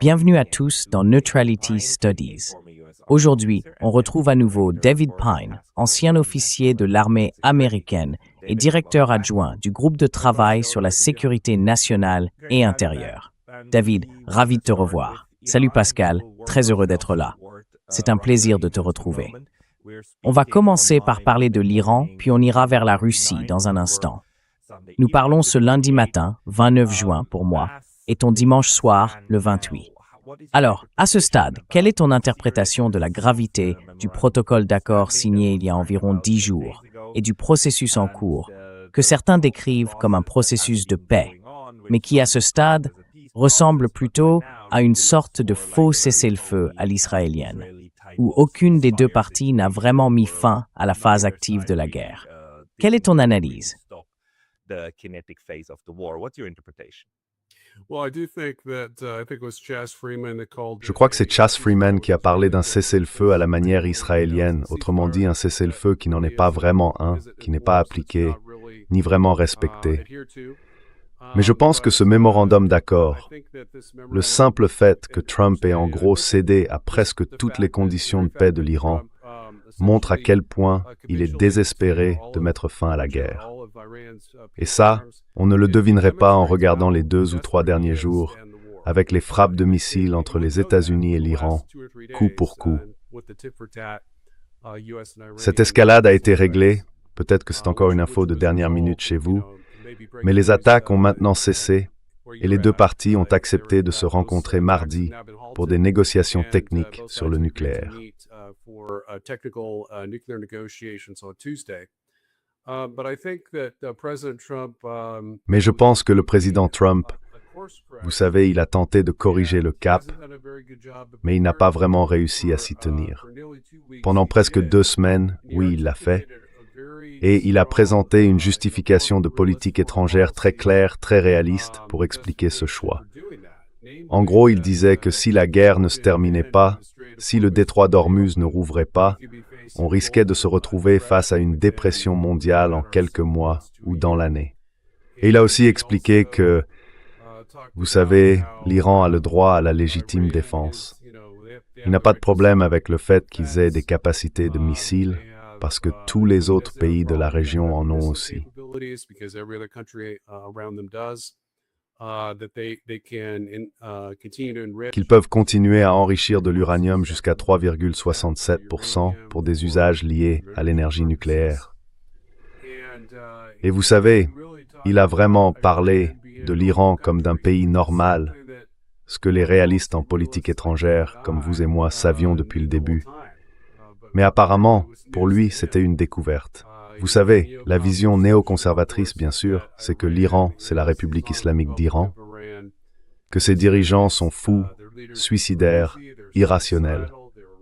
Bienvenue à tous dans Neutrality Studies. Aujourd'hui, on retrouve à nouveau David Pine, ancien officier de l'armée américaine et directeur adjoint du groupe de travail sur la sécurité nationale et intérieure. David, ravi de te revoir. Salut Pascal, très heureux d'être là. C'est un plaisir de te retrouver. On va commencer par parler de l'Iran, puis on ira vers la Russie dans un instant. Nous parlons ce lundi matin, 29 juin pour moi, et ton dimanche soir, le 28. Alors, à ce stade, quelle est ton interprétation de la gravité du protocole d'accord signé il y a environ 10 jours et du processus en cours, que certains décrivent comme un processus de paix, mais qui à ce stade ressemble plutôt à une sorte de faux cessez-le-feu à l'israélienne, où aucune des deux parties n'a vraiment mis fin à la phase active de la guerre. Quelle est ton analyse? Je crois que c'est Chas Freeman qui a parlé d'un cessez-le-feu à la manière israélienne, autrement dit un cessez-le-feu qui n'en est pas vraiment un, qui n'est pas appliqué, ni vraiment respecté. Mais je pense que ce mémorandum d'accord, le simple fait que Trump ait en gros cédé à presque toutes les conditions de paix de l'Iran, montre à quel point il est désespéré de mettre fin à la guerre. Et ça, on ne le devinerait pas en regardant les 2 ou 3 derniers jours, avec les frappes de missiles entre les États-Unis et l'Iran, coup pour coup. Cette escalade a été réglée, peut-être que c'est encore une info de dernière minute chez vous, mais les attaques ont maintenant cessé et les deux parties ont accepté de se rencontrer mardi pour des négociations techniques sur le nucléaire. Mais je pense que le président Trump, vous savez, il a tenté de corriger le cap, mais il n'a pas vraiment réussi à s'y tenir. Pendant presque 2 semaines, oui, il l'a fait, et il a présenté une justification de politique étrangère très claire, très réaliste pour expliquer ce choix. En gros, il disait que si la guerre ne se terminait pas, si le détroit d'Ormuz ne rouvrait pas, on risquait de se retrouver face à une dépression mondiale en quelques mois ou dans l'année. Et il a aussi expliqué que, vous savez, l'Iran a le droit à la légitime défense. Il n'a pas de problème avec le fait qu'ils aient des capacités de missiles, parce que tous les autres pays de la région en ont aussi. Qu'ils peuvent continuer à enrichir de l'uranium jusqu'à 3,67% pour des usages liés à l'énergie nucléaire. Et vous savez, il a vraiment parlé de l'Iran comme d'un pays normal, ce que les réalistes en politique étrangère, comme vous et moi, savions depuis le début. Mais apparemment, pour lui, c'était une découverte. Vous savez, la vision néoconservatrice, bien sûr, c'est que l'Iran, c'est la République islamique d'Iran, que ses dirigeants sont fous, suicidaires, irrationnels.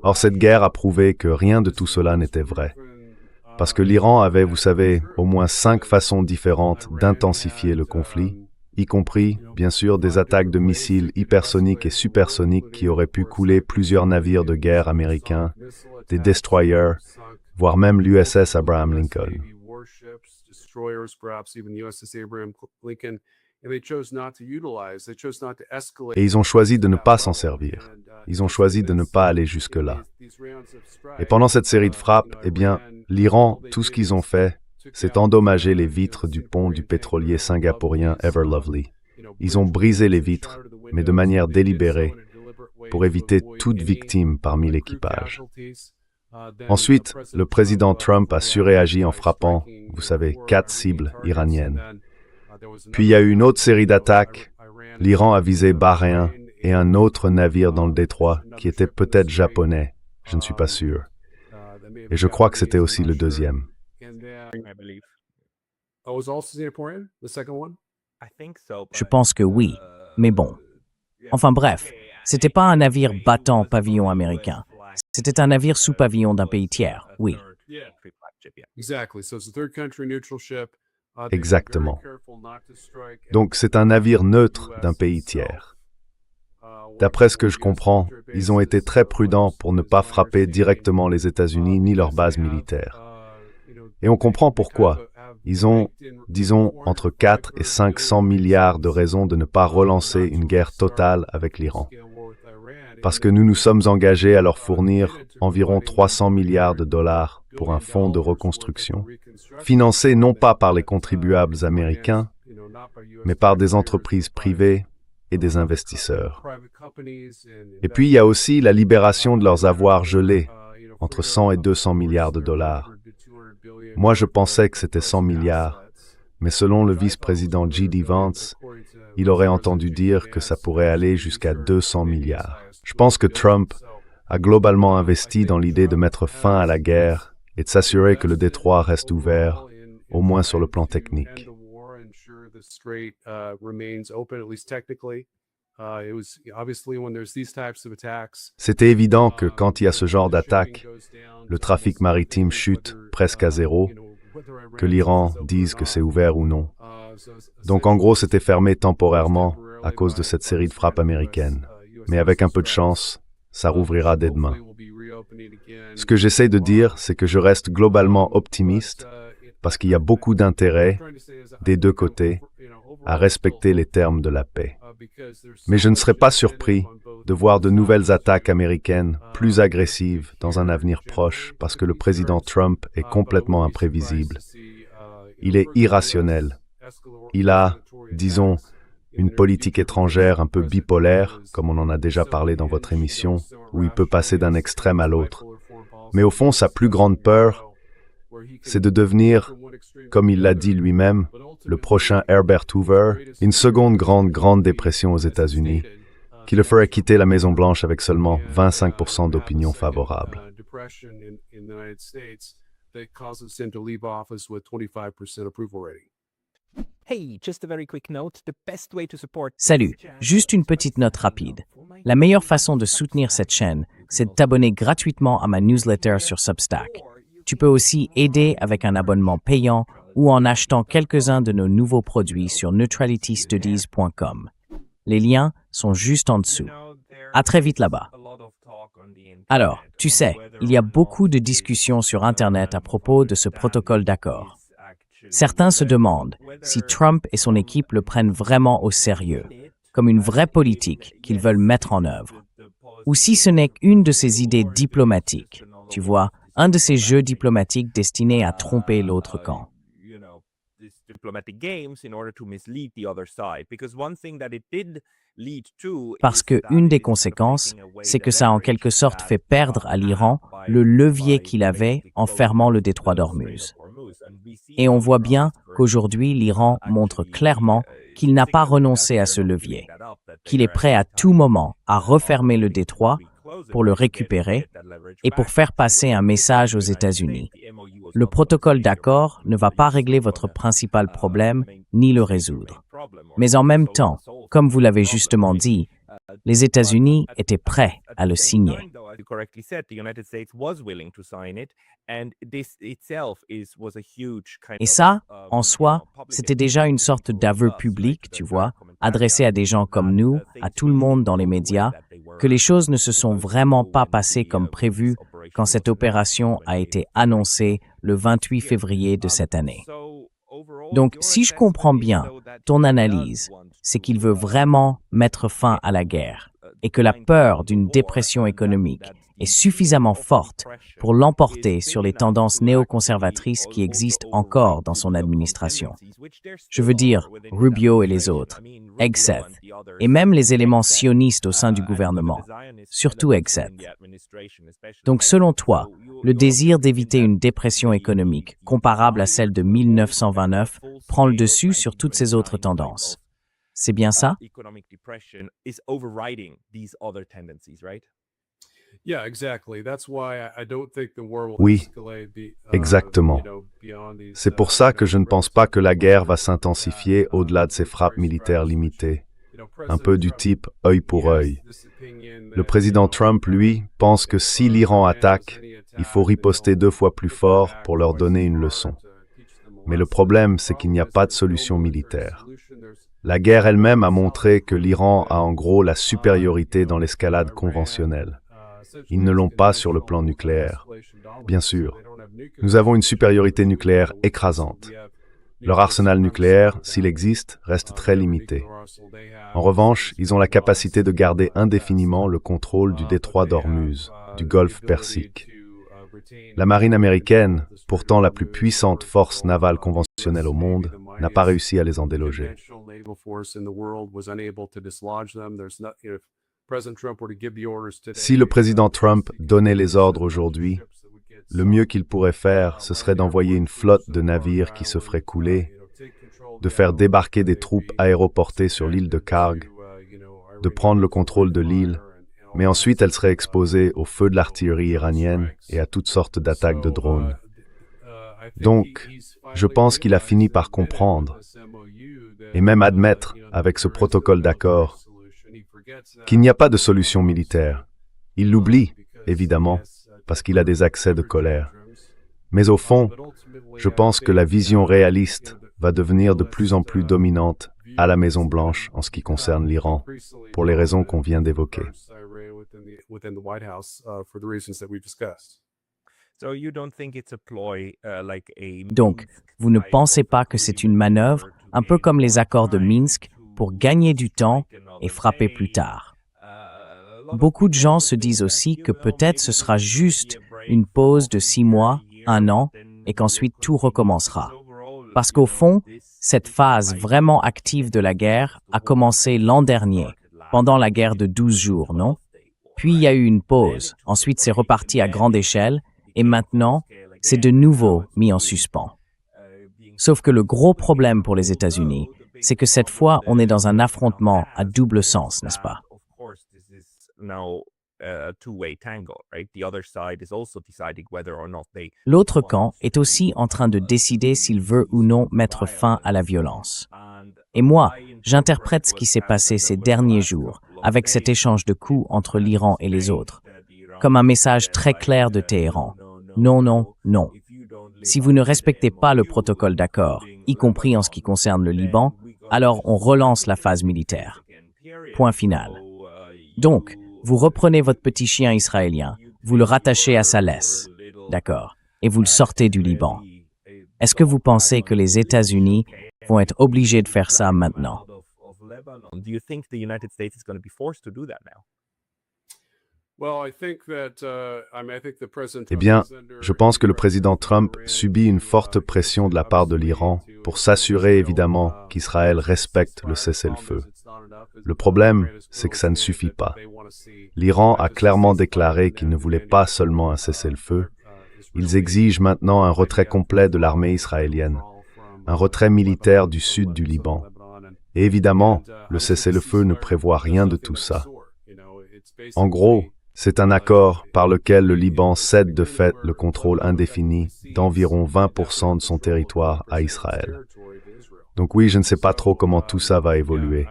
Or, cette guerre a prouvé que rien de tout cela n'était vrai. Parce que l'Iran avait, vous savez, au moins 5 façons différentes d'intensifier le conflit, y compris, bien sûr, des attaques de missiles hypersoniques et supersoniques qui auraient pu couler plusieurs navires de guerre américains, des destroyers, voire même l'USS Abraham Lincoln. Et ils ont choisi de ne pas s'en servir. Ils ont choisi de ne pas aller jusque-là. Et pendant cette série de frappes, eh bien, l'Iran, tout ce qu'ils ont fait, c'est endommager les vitres du pont du pétrolier singapourien Everlovely. Ils ont brisé les vitres, mais de manière délibérée, pour éviter toute victime parmi l'équipage. Ensuite, le président Trump a surréagi en frappant, vous savez, 4 cibles iraniennes. Puis il y a eu une autre série d'attaques. L'Iran a visé Bahreïn et un autre navire dans le détroit qui était peut-être japonais, je ne suis pas sûr. Et je crois que c'était aussi le deuxième. Je pense que oui, mais bon. Enfin bref, c'était pas un navire battant pavillon américain. C'était un navire sous pavillon d'un pays tiers, oui. Exactement. Donc c'est un navire neutre d'un pays tiers. D'après ce que je comprends, ils ont été très prudents pour ne pas frapper directement les États-Unis ni leurs bases militaires. Et on comprend pourquoi. Ils ont, disons, entre 4 et 500 milliards de raisons de ne pas relancer une guerre totale avec l'Iran. Parce que nous nous sommes engagés à leur fournir environ 300 milliards de dollars pour un fonds de reconstruction, financé non pas par les contribuables américains, mais par des entreprises privées et des investisseurs. Et puis il y a aussi la libération de leurs avoirs gelés, entre 100 et 200 milliards de dollars. Moi, je pensais que c'était 100 milliards, mais selon le vice-président J.D. Vance, il aurait entendu dire que ça pourrait aller jusqu'à 200 milliards. Je pense que Trump a globalement investi dans l'idée de mettre fin à la guerre et de s'assurer que le détroit reste ouvert, au moins sur le plan technique. C'était évident que quand il y a ce genre d'attaque, le trafic maritime chute presque à zéro, que l'Iran dise que c'est ouvert ou non. Donc en gros, c'était fermé temporairement à cause de cette série de frappes américaines. Mais avec un peu de chance, ça rouvrira dès demain. Ce que j'essaie de dire, c'est que je reste globalement optimiste parce qu'il y a beaucoup d'intérêt, des deux côtés, à respecter les termes de la paix. Mais je ne serais pas surpris de voir de nouvelles attaques américaines plus agressives dans un avenir proche parce que le président Trump est complètement imprévisible. Il est irrationnel. Il a, disons, une politique étrangère un peu bipolaire, comme on en a déjà parlé dans votre émission, où il peut passer d'un extrême à l'autre. Mais au fond, sa plus grande peur, c'est de devenir, comme il l'a dit lui-même, le prochain Herbert Hoover, une seconde grande dépression aux États-Unis, qui le ferait quitter la Maison-Blanche avec seulement 25% d'opinion favorable. Salut, juste une petite note rapide. La meilleure façon de soutenir cette chaîne, c'est de t'abonner gratuitement à ma newsletter sur Substack. Tu peux aussi aider avec un abonnement payant ou en achetant quelques-uns de nos nouveaux produits sur neutralitystudies.com. Les liens sont juste en dessous. À très vite là-bas. Alors, tu sais, il y a beaucoup de discussions sur Internet à propos de ce protocole d'accord. Certains se demandent si Trump et son équipe le prennent vraiment au sérieux, comme une vraie politique qu'ils veulent mettre en œuvre, ou si ce n'est qu'une de ces idées diplomatiques, tu vois, un de ces jeux diplomatiques destinés à tromper l'autre camp. Parce que une des conséquences, c'est que ça a en quelque sorte fait perdre à l'Iran le levier qu'il avait en fermant le détroit d'Ormuz. Et on voit bien qu'aujourd'hui, l'Iran montre clairement qu'il n'a pas renoncé à ce levier, qu'il est prêt à tout moment à refermer le détroit pour le récupérer et pour faire passer un message aux États-Unis. Le protocole d'accord ne va pas régler votre principal problème ni le résoudre. Mais en même temps, comme vous l'avez justement dit, les États-Unis étaient prêts à le signer. Et ça, en soi, c'était déjà une sorte d'aveu public, tu vois, adressé à des gens comme nous, à tout le monde dans les médias, que les choses ne se sont vraiment pas passées comme prévu quand cette opération a été annoncée le 28 février de cette année. Donc, si je comprends bien ton analyse, c'est qu'il veut vraiment mettre fin à la guerre et que la peur d'une dépression économique est suffisamment forte pour l'emporter sur les tendances néoconservatrices qui existent encore dans son administration. Je veux dire Rubio et les autres, Hegseth, et même les éléments sionistes au sein du gouvernement, surtout Hegseth. Donc selon toi, le désir d'éviter une dépression économique comparable à celle de 1929 prend le dessus sur toutes ces autres tendances. C'est bien ça? Oui, exactement. C'est pour ça que je ne pense pas que la guerre va s'intensifier au-delà de ces frappes militaires limitées, un peu du type œil pour œil. Le président Trump, lui, pense que si l'Iran attaque, il faut riposter 2 fois plus fort pour leur donner une leçon. Mais le problème, c'est qu'il n'y a pas de solution militaire. La guerre elle-même a montré que l'Iran a en gros la supériorité dans l'escalade conventionnelle. Ils ne l'ont pas sur le plan nucléaire. Bien sûr, nous avons une supériorité nucléaire écrasante. Leur arsenal nucléaire, s'il existe, reste très limité. En revanche, ils ont la capacité de garder indéfiniment le contrôle du détroit d'Ormuz, du golfe Persique. La marine américaine, pourtant la plus puissante force navale conventionnelle au monde, n'a pas réussi à les en déloger. Si le président Trump donnait les ordres aujourd'hui, le mieux qu'il pourrait faire, ce serait d'envoyer une flotte de navires qui se ferait couler, de faire débarquer des troupes aéroportées sur l'île de Karg, de prendre le contrôle de l'île, mais ensuite elle serait exposée au feu de l'artillerie iranienne et à toutes sortes d'attaques de drones. Donc, je pense qu'il a fini par comprendre, et même admettre, avec ce protocole d'accord, qu'il n'y a pas de solution militaire. Il l'oublie, évidemment, parce qu'il a des accès de colère. Mais au fond, je pense que la vision réaliste va devenir de plus en plus dominante à la Maison-Blanche en ce qui concerne l'Iran, pour les raisons qu'on vient d'évoquer. Donc, vous ne pensez pas que c'est une manœuvre, un peu comme les accords de Minsk, pour gagner du temps et frapper plus tard? Beaucoup de gens se disent aussi que peut-être ce sera juste une pause de 6 mois, 1 an, et qu'ensuite tout recommencera. Parce qu'au fond, cette phase vraiment active de la guerre a commencé l'an dernier, pendant la guerre de 12 jours, non? Puis il y a eu une pause, ensuite c'est reparti à grande échelle, et maintenant, c'est de nouveau mis en suspens. Sauf que le gros problème pour les États-Unis, c'est que cette fois, on est dans un affrontement à double sens, n'est-ce pas? L'autre camp est aussi en train de décider s'il veut ou non mettre fin à la violence. Et moi, j'interprète ce qui s'est passé ces derniers jours, avec cet échange de coups entre l'Iran et les autres, comme un message très clair de Téhéran. Non, non, non. Si vous ne respectez pas le protocole d'accord, y compris en ce qui concerne le Liban, alors on relance la phase militaire. Point final. Donc, vous reprenez votre petit chien israélien, vous le rattachez à sa laisse, d'accord, et vous le sortez du Liban. Est-ce que vous pensez que les États-Unis vont être obligés de faire ça maintenant? Eh bien, je pense que le président Trump subit une forte pression de la part de l'Iran pour s'assurer évidemment qu'Israël respecte le cessez-le-feu. Le problème, c'est que ça ne suffit pas. L'Iran a clairement déclaré qu'il ne voulait pas seulement un cessez-le-feu. Ils exigent maintenant un retrait complet de l'armée israélienne, un retrait militaire du sud du Liban. Et évidemment, le cessez-le-feu ne prévoit rien de tout ça. En gros, c'est un accord par lequel le Liban cède de fait le contrôle indéfini d'environ 20% de son territoire à Israël. Donc oui, je ne sais pas trop comment tout ça va évoluer,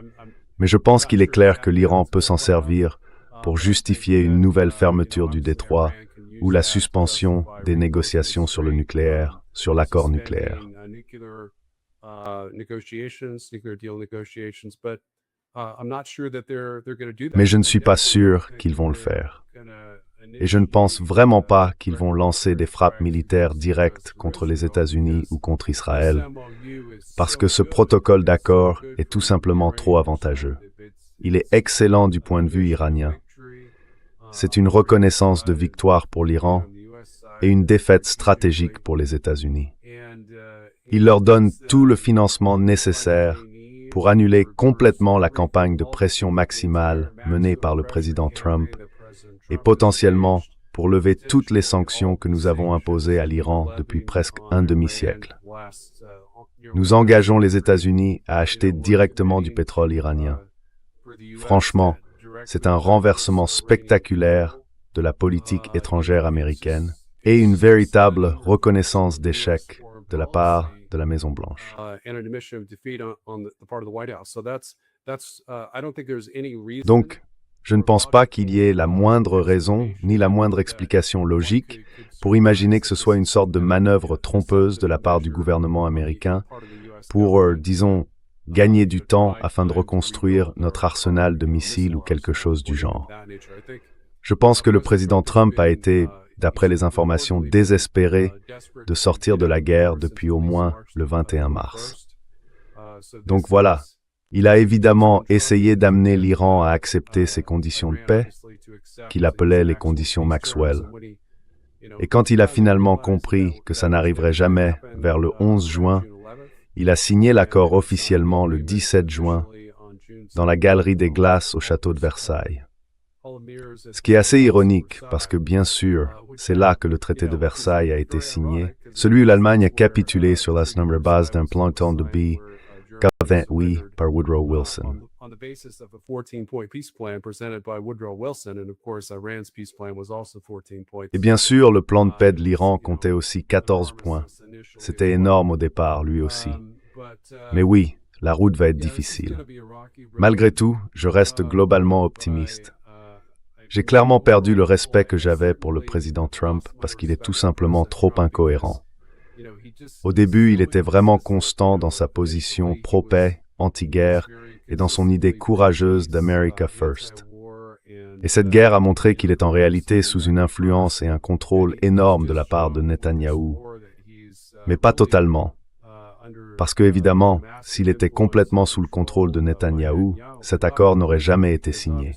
mais je pense qu'il est clair que l'Iran peut s'en servir pour justifier une nouvelle fermeture du détroit ou la suspension des négociations sur le nucléaire, sur l'accord nucléaire. Mais je ne suis pas sûr qu'ils vont le faire. Et je ne pense vraiment pas qu'ils vont lancer des frappes militaires directes contre les États-Unis ou contre Israël, parce que ce protocole d'accord est tout simplement trop avantageux. Il est excellent du point de vue iranien. C'est une reconnaissance de victoire pour l'Iran et une défaite stratégique pour les États-Unis. Il leur donne tout le financement nécessaire pour annuler complètement la campagne de pression maximale menée par le président Trump et potentiellement pour lever toutes les sanctions que nous avons imposées à l'Iran depuis presque un demi-siècle. Nous engageons les États-Unis à acheter directement du pétrole iranien. Franchement, c'est un renversement spectaculaire de la politique étrangère américaine et une véritable reconnaissance d'échec de la part de la Maison-Blanche. Donc, je ne pense pas qu'il y ait la moindre raison ni la moindre explication logique pour imaginer que ce soit une sorte de manœuvre trompeuse de la part du gouvernement américain pour, disons, gagner du temps afin de reconstruire notre arsenal de missiles ou quelque chose du genre. Je pense que le président Trump a été d'après les informations désespérées, de sortir de la guerre depuis au moins le 21 mars. Donc voilà, il a évidemment essayé d'amener l'Iran à accepter ces conditions de paix, qu'il appelait les conditions Maxwell. Et quand il a finalement compris que ça n'arriverait jamais vers le 11 juin, il a signé l'accord officiellement le 17 juin dans la Galerie des Glaces au château de Versailles. Ce qui est assez ironique, parce que bien sûr, c'est là que le traité de Versailles a été signé, celui où l'Allemagne a capitulé sur la base d'un plan de paix convenu par Woodrow Wilson. Et bien sûr, le plan de paix de l'Iran comptait aussi 14 points. C'était énorme au départ, lui aussi. Mais oui, la route va être difficile. Malgré tout, je reste globalement optimiste. J'ai clairement perdu le respect que j'avais pour le président Trump parce qu'il est tout simplement trop incohérent. Au début, il était vraiment constant dans sa position pro-paix, anti-guerre et dans son idée courageuse d'America First. Et cette guerre a montré qu'il est en réalité sous une influence et un contrôle énorme de la part de Netanyahou. Mais pas totalement. Parce que, évidemment, s'il était complètement sous le contrôle de Netanyahou, cet accord n'aurait jamais été signé.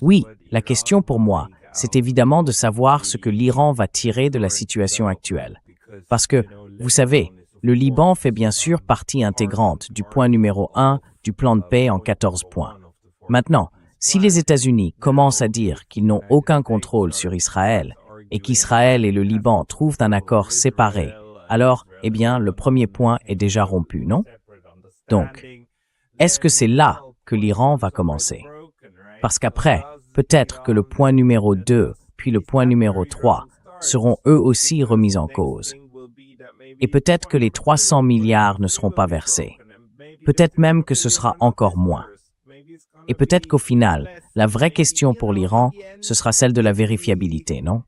Oui, la question pour moi, c'est évidemment de savoir ce que l'Iran va tirer de la situation actuelle. Parce que, vous savez, le Liban fait bien sûr partie intégrante du point numéro 1 du plan de paix en 14 points. Maintenant, si les États-Unis commencent à dire qu'ils n'ont aucun contrôle sur Israël et qu'Israël et le Liban trouvent un accord séparé, alors, eh bien, le premier point est déjà rompu, non? Donc, est-ce que c'est là que l'Iran va commencer? Parce qu'après, peut-être que le point numéro 2, puis le point numéro 3 seront eux aussi remis en cause. Et peut-être que les 300 milliards ne seront pas versés. Peut-être même que ce sera encore moins. Et peut-être qu'au final, la vraie question pour l'Iran, ce sera celle de la vérifiabilité, non?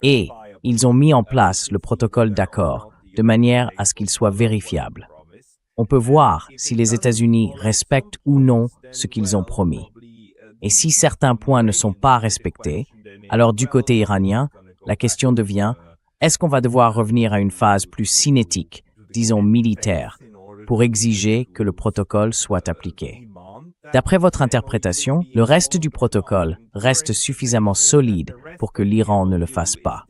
Et ils ont mis en place le protocole d'accord de manière à ce qu'il soit vérifiable. On peut voir si les États-Unis respectent ou non ce qu'ils ont promis. Et si certains points ne sont pas respectés, alors du côté iranien, la question devient, est-ce qu'on va devoir revenir à une phase plus cinétique, disons militaire, pour exiger que le protocole soit appliqué? D'après votre interprétation, le reste du protocole reste suffisamment solide pour que l'Iran ne le fasse pas.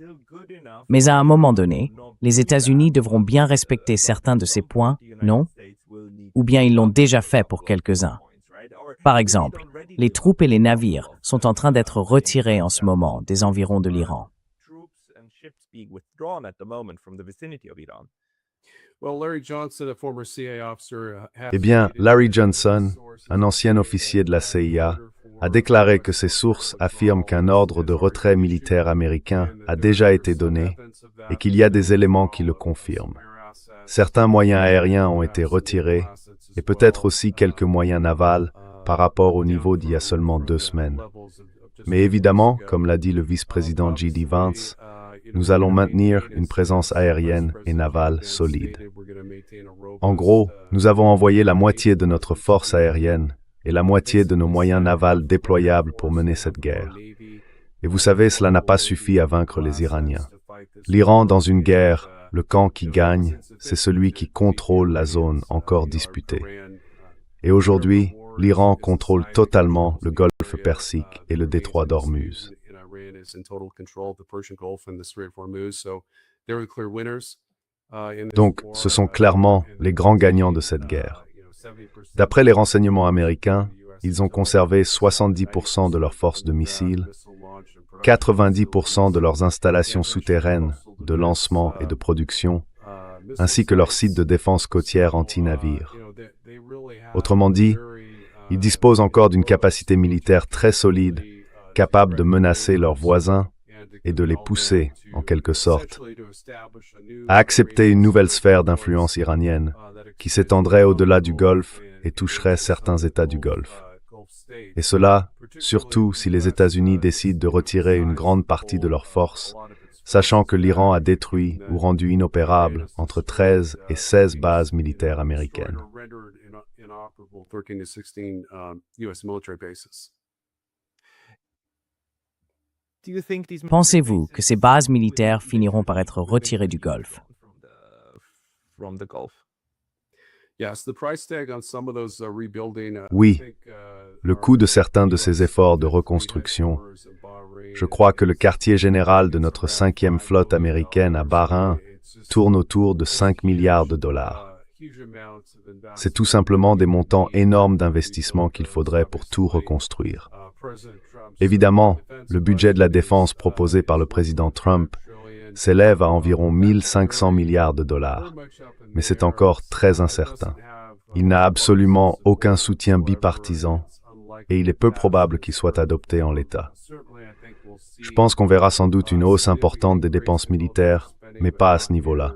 Mais à un moment donné, les États-Unis devront bien respecter certains de ces points, non? Ou bien ils l'ont déjà fait pour quelques-uns. Par exemple, les troupes et les navires sont en train d'être retirés en ce moment des environs de l'Iran. Eh bien, Larry Johnson, un ancien officier de la CIA, a déclaré que ses sources affirment qu'un ordre de retrait militaire américain a déjà été donné et qu'il y a des éléments qui le confirment. Certains moyens aériens ont été retirés et peut-être aussi quelques moyens navals par rapport au niveau d'il y a seulement 2 semaines. Mais évidemment, comme l'a dit le vice-président J.D. Vance, nous allons maintenir une présence aérienne et navale solide. En gros, nous avons envoyé la moitié de notre force aérienne et la moitié de nos moyens navals déployables pour mener cette guerre. Et vous savez, cela n'a pas suffi à vaincre les Iraniens. L'Iran, dans une guerre, le camp qui gagne, c'est celui qui contrôle la zone encore disputée. Et aujourd'hui, l'Iran contrôle totalement le golfe Persique et le détroit d'Ormuz. Donc, ce sont clairement les grands gagnants de cette guerre. D'après les renseignements américains, ils ont conservé 70% de leurs forces de missiles, 90% de leurs installations souterraines de lancement et de production, ainsi que leurs sites de défense côtière anti-navires. Autrement dit, ils disposent encore d'une capacité militaire très solide, capable de menacer leurs voisins et de les pousser, en quelque sorte, à accepter une nouvelle sphère d'influence iranienne qui s'étendrait au-delà du Golfe et toucherait certains États du Golfe. Et cela, surtout si les États-Unis décident de retirer une grande partie de leurs forces sachant que l'Iran a détruit ou rendu inopérables entre 13 et 16 bases militaires américaines. Pensez-vous que ces bases militaires finiront par être retirées du Golfe? Oui, le coût de certains de ces efforts de reconstruction. Je crois que le quartier général de notre 5e flotte américaine à Bahreïn tourne autour de 5 milliards de dollars. C'est tout simplement des montants énormes d'investissement qu'il faudrait pour tout reconstruire. Évidemment, le budget de la défense proposé par le président Trump s'élève à environ 1500 milliards de dollars, mais c'est encore très incertain. Il n'a absolument aucun soutien bipartisan et il est peu probable qu'il soit adopté en l'état. Je pense qu'on verra sans doute une hausse importante des dépenses militaires, mais pas à ce niveau-là.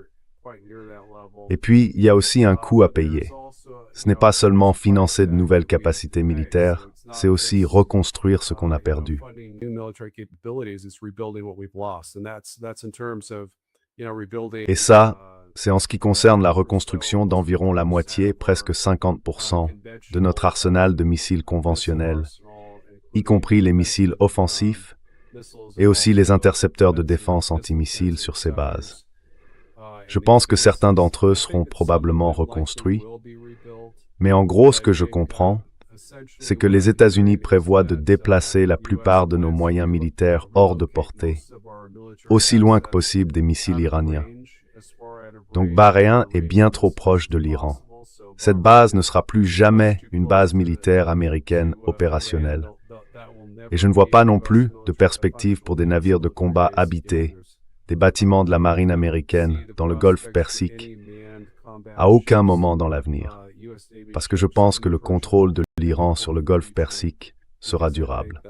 Et puis, il y a aussi un coût à payer. Ce n'est pas seulement financer de nouvelles capacités militaires, c'est aussi reconstruire ce qu'on a perdu. Et ça, c'est en ce qui concerne la reconstruction d'environ la moitié, presque 50%, de notre arsenal de missiles conventionnels, y compris les missiles offensifs et aussi les intercepteurs de défense antimissiles sur ces bases. Je pense que certains d'entre eux seront probablement reconstruits, mais en gros, ce que je comprends, c'est que les États-Unis prévoient de déplacer la plupart de nos moyens militaires hors de portée, aussi loin que possible des missiles iraniens. Donc Bahreïn est bien trop proche de l'Iran. Cette base ne sera plus jamais une base militaire américaine opérationnelle. Et je ne vois pas non plus de perspective pour des navires de combat habités, des bâtiments de la marine américaine dans le golfe Persique, à aucun moment dans l'avenir. Parce que je pense que le contrôle de l'Iran sur le golfe Persique sera durable.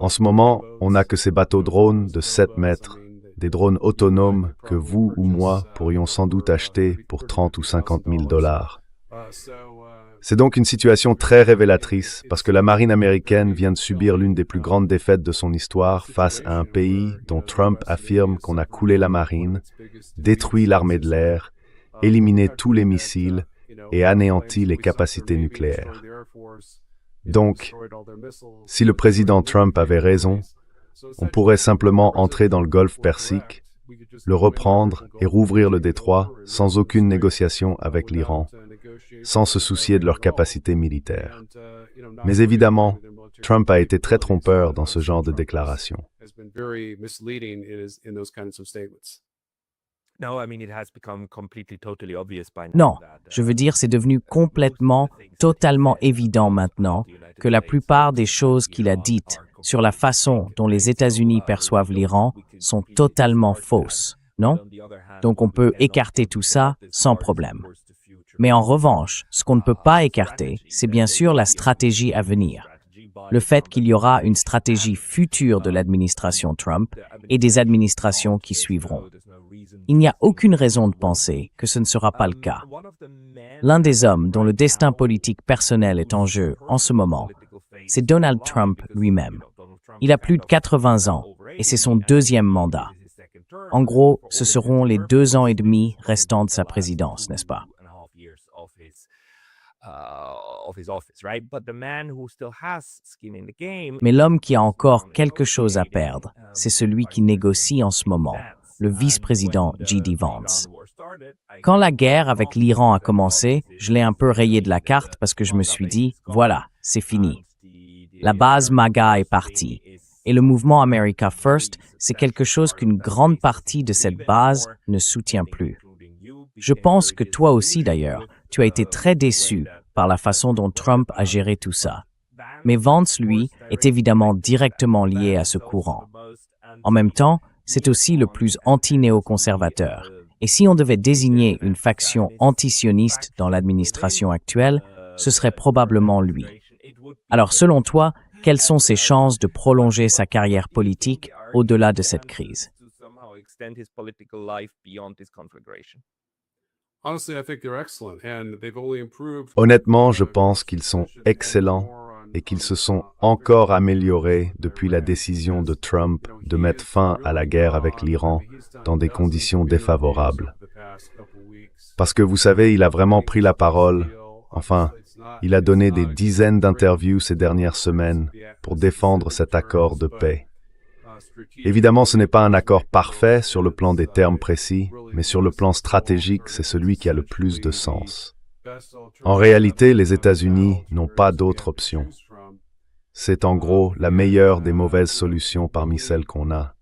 En ce moment, on n'a que ces bateaux drones de 7 mètres, des drones autonomes que vous ou moi pourrions sans doute acheter pour 30 ou 50 000 dollars. C'est donc une situation très révélatrice parce que la marine américaine vient de subir l'une des plus grandes défaites de son histoire face à un pays dont Trump affirme qu'on a coulé la marine, détruit l'armée de l'air, éliminé tous les missiles et anéanti les capacités nucléaires. Donc, si le président Trump avait raison, on pourrait simplement entrer dans le golfe Persique, le reprendre et rouvrir le détroit sans aucune négociation avec l'Iran, sans se soucier de leur capacité militaire. Mais évidemment, Trump a été très trompeur dans ce genre de déclaration. Non, je veux dire, c'est devenu complètement, totalement évident maintenant que la plupart des choses qu'il a dites sur la façon dont les États-Unis perçoivent l'Iran sont totalement fausses, non? Donc on peut écarter tout ça sans problème. Mais en revanche, ce qu'on ne peut pas écarter, c'est bien sûr la stratégie à venir. Le fait qu'il y aura une stratégie future de l'administration Trump et des administrations qui suivront. Il n'y a aucune raison de penser que ce ne sera pas le cas. L'un des hommes dont le destin politique personnel est en jeu en ce moment, c'est Donald Trump lui-même. Il a plus de 80 ans et c'est son deuxième mandat. En gros, ce seront les 2 ans et demi restants de sa présidence, n'est-ce pas? Mais l'homme qui a encore quelque chose à perdre, c'est celui qui négocie en ce moment, le vice-président J.D. Vance. Quand la guerre avec l'Iran a commencé, je l'ai un peu rayé de la carte parce que je me suis dit, voilà, c'est fini. La base MAGA est partie. Et le mouvement America First, c'est quelque chose qu'une grande partie de cette base ne soutient plus. Je pense que toi aussi d'ailleurs, tu as été très déçu par la façon dont Trump a géré tout ça. Mais Vance, lui, est évidemment directement lié à ce courant. En même temps, c'est aussi le plus anti-néoconservateur. Et si on devait désigner une faction antisioniste dans l'administration actuelle, ce serait probablement lui. Alors selon toi, quelles sont ses chances de prolonger sa carrière politique au-delà de cette crise? Honnêtement, je pense qu'ils sont excellents et qu'ils se sont encore améliorés depuis la décision de Trump de mettre fin à la guerre avec l'Iran dans des conditions défavorables. Parce que vous savez, il a vraiment pris la parole, enfin, il a donné des dizaines d'interviews ces dernières semaines pour défendre cet accord de paix. Évidemment, ce n'est pas un accord parfait sur le plan des termes précis, mais sur le plan stratégique, c'est celui qui a le plus de sens. En réalité, les États-Unis n'ont pas d'autre option. C'est en gros la meilleure des mauvaises solutions parmi celles qu'on a.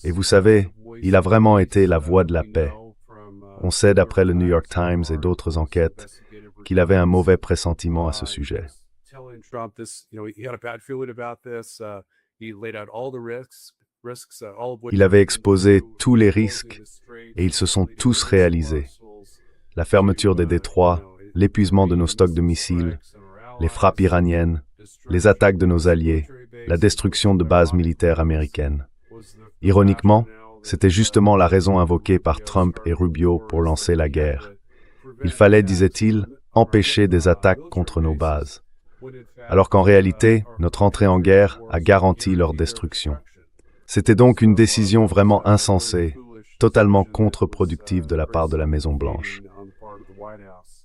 Et vous savez, il a vraiment été la voie de la paix. On sait d'après le New York Times et d'autres enquêtes qu'il avait un mauvais pressentiment à ce sujet. Il avait exposé tous les risques et ils se sont tous réalisés. La fermeture des détroits, l'épuisement de nos stocks de missiles, les frappes iraniennes, les attaques de nos alliés, la destruction de bases militaires américaines. Ironiquement, c'était justement la raison invoquée par Trump et Rubio pour lancer la guerre. Il fallait, disait-il, empêcher des attaques contre nos bases. Alors qu'en réalité, notre entrée en guerre a garanti leur destruction. C'était donc une décision vraiment insensée, totalement contre-productive de la part de la Maison-Blanche.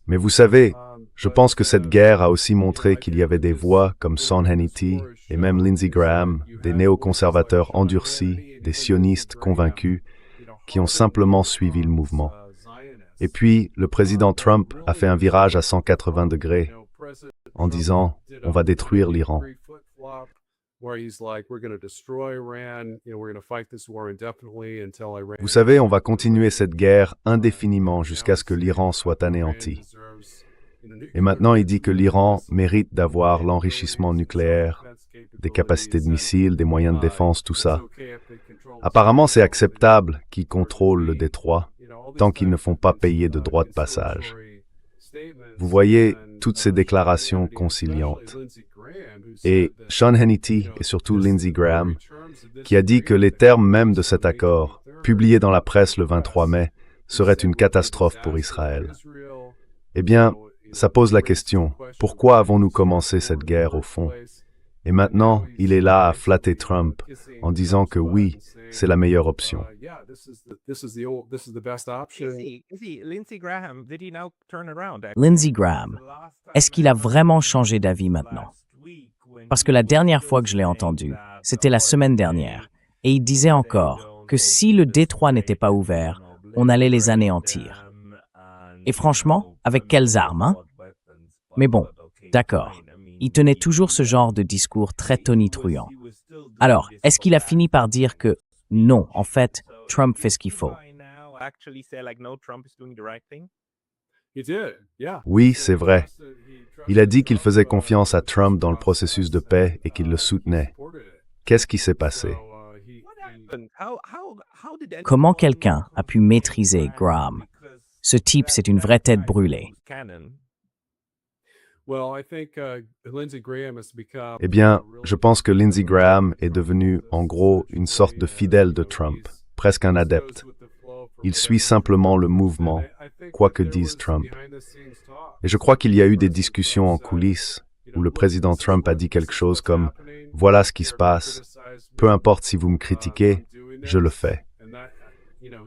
Mais vous savez, je pense que cette guerre a aussi montré qu'il y avait des voix comme Sean Hannity et même Lindsey Graham, des néoconservateurs endurcis, des sionistes convaincus, qui ont simplement suivi le mouvement. Et puis, le président Trump a fait un virage à 180 degrés en disant « on va détruire l'Iran ». Vous savez, on va continuer cette guerre indéfiniment jusqu'à ce que l'Iran soit anéanti. Et maintenant, il dit que l'Iran mérite d'avoir l'enrichissement nucléaire, des capacités de missiles, des moyens de défense, tout ça. Apparemment, c'est acceptable qu'ils contrôlent le détroit tant qu'ils ne font pas payer de droits de passage. Vous voyez toutes ces déclarations conciliantes. Et Sean Hannity et surtout Lindsey Graham, qui a dit que les termes même de cet accord, publié dans la presse le 23 mai, seraient une catastrophe pour Israël. Eh bien, ça pose la question, pourquoi avons-nous commencé cette guerre au fond? Et maintenant, il est là à flatter Trump en disant que oui, c'est la meilleure option. Lindsey Graham, est-ce qu'il a vraiment changé d'avis maintenant? Parce que la dernière fois que je l'ai entendu, c'était la semaine dernière, et il disait encore que si le détroit n'était pas ouvert, on allait les anéantir. Et franchement, avec quelles armes, hein? Mais bon, d'accord. Il tenait toujours ce genre de discours très tonitruant. Alors, est-ce qu'il a fini par dire que non, en fait, Trump fait ce qu'il faut? Oui, c'est vrai. Il a dit qu'il faisait confiance à Trump dans le processus de paix et qu'il le soutenait. Qu'est-ce qui s'est passé? Comment quelqu'un a pu maîtriser Graham? Ce type, c'est une vraie tête brûlée. Eh bien, je pense que Lindsey Graham est devenu, en gros, une sorte de fidèle de Trump, presque un adepte. Il suit simplement le mouvement, quoi que dise Trump. Et je crois qu'il y a eu des discussions en coulisses où le président Trump a dit quelque chose comme « Voilà ce qui se passe, peu importe si vous me critiquez, je le fais ».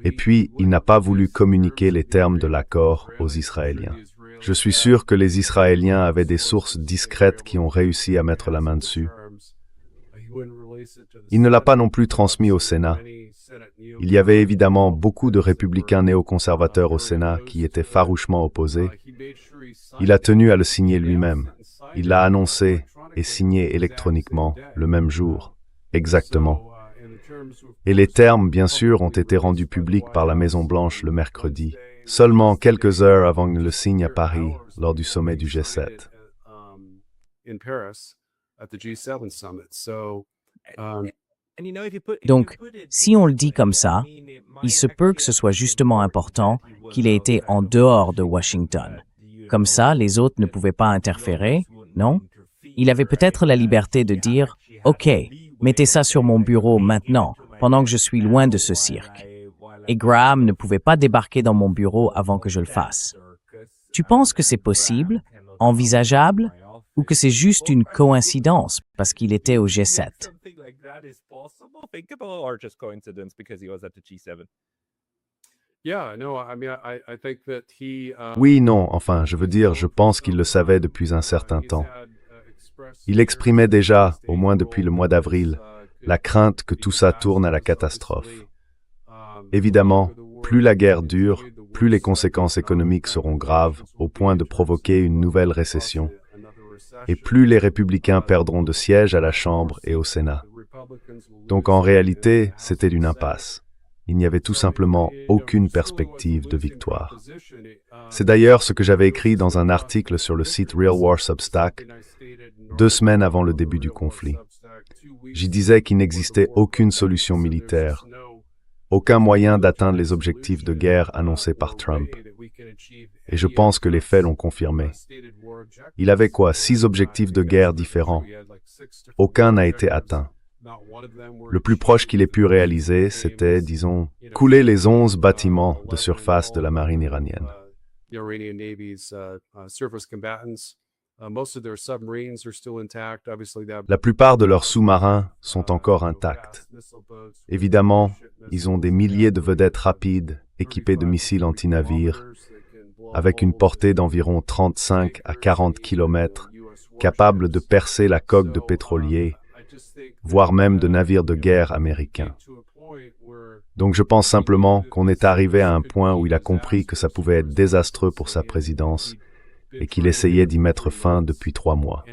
Et puis, il n'a pas voulu communiquer les termes de l'accord aux Israéliens. Je suis sûr que les Israéliens avaient des sources discrètes qui ont réussi à mettre la main dessus. Il ne l'a pas non plus transmis au Sénat. Il y avait évidemment beaucoup de républicains néoconservateurs au Sénat qui étaient farouchement opposés. Il a tenu à le signer lui-même. Il l'a annoncé et signé électroniquement le même jour. Exactement. Et les termes, bien sûr, ont été rendus publics par la Maison-Blanche le mercredi, seulement quelques heures avant le signe à Paris lors du sommet du G7. Donc, si on le dit comme ça, il se peut que ce soit justement important qu'il ait été en dehors de Washington. Comme ça, les autres ne pouvaient pas interférer, non? Il avait peut-être la liberté de dire « OK, mettez ça sur mon bureau maintenant, pendant que je suis loin de ce cirque. » Et Graham ne pouvait pas débarquer dans mon bureau avant que je le fasse. Tu penses que c'est possible? Envisageable? ou que c'est juste une coïncidence parce qu'il était au G7? Oui, non, enfin, je veux dire, je pense qu'il le savait depuis un certain temps. Il exprimait déjà, au moins depuis le mois d'avril, la crainte que tout ça tourne à la catastrophe. Évidemment, plus la guerre dure, plus les conséquences économiques seront graves, au point de provoquer une nouvelle récession, et plus les républicains perdront de sièges à la Chambre et au Sénat. Donc en réalité, c'était une impasse. Il n'y avait tout simplement aucune perspective de victoire. C'est d'ailleurs ce que j'avais écrit dans un article sur le site Real War Substack, 2 semaines avant le début du conflit. J'y disais qu'il n'existait aucune solution militaire, aucun moyen d'atteindre les objectifs de guerre annoncés par Trump. Et je pense que les faits l'ont confirmé. Il avait 6 objectifs de guerre différents. Aucun n'a été atteint. Le plus proche qu'il ait pu réaliser, c'était, disons, couler les 11 bâtiments de surface de la marine iranienne. La plupart de leurs sous-marins sont encore intacts. Évidemment, ils ont des milliers de vedettes rapides équipées de missiles anti-navires, avec une portée d'environ 35 à 40 km, capables de percer la coque de pétroliers, voire même de navires de guerre américains. Donc je pense simplement qu'on est arrivé à un point où il a compris que ça pouvait être désastreux pour sa présidence et qu'il essayait d'y mettre fin depuis 3 mois.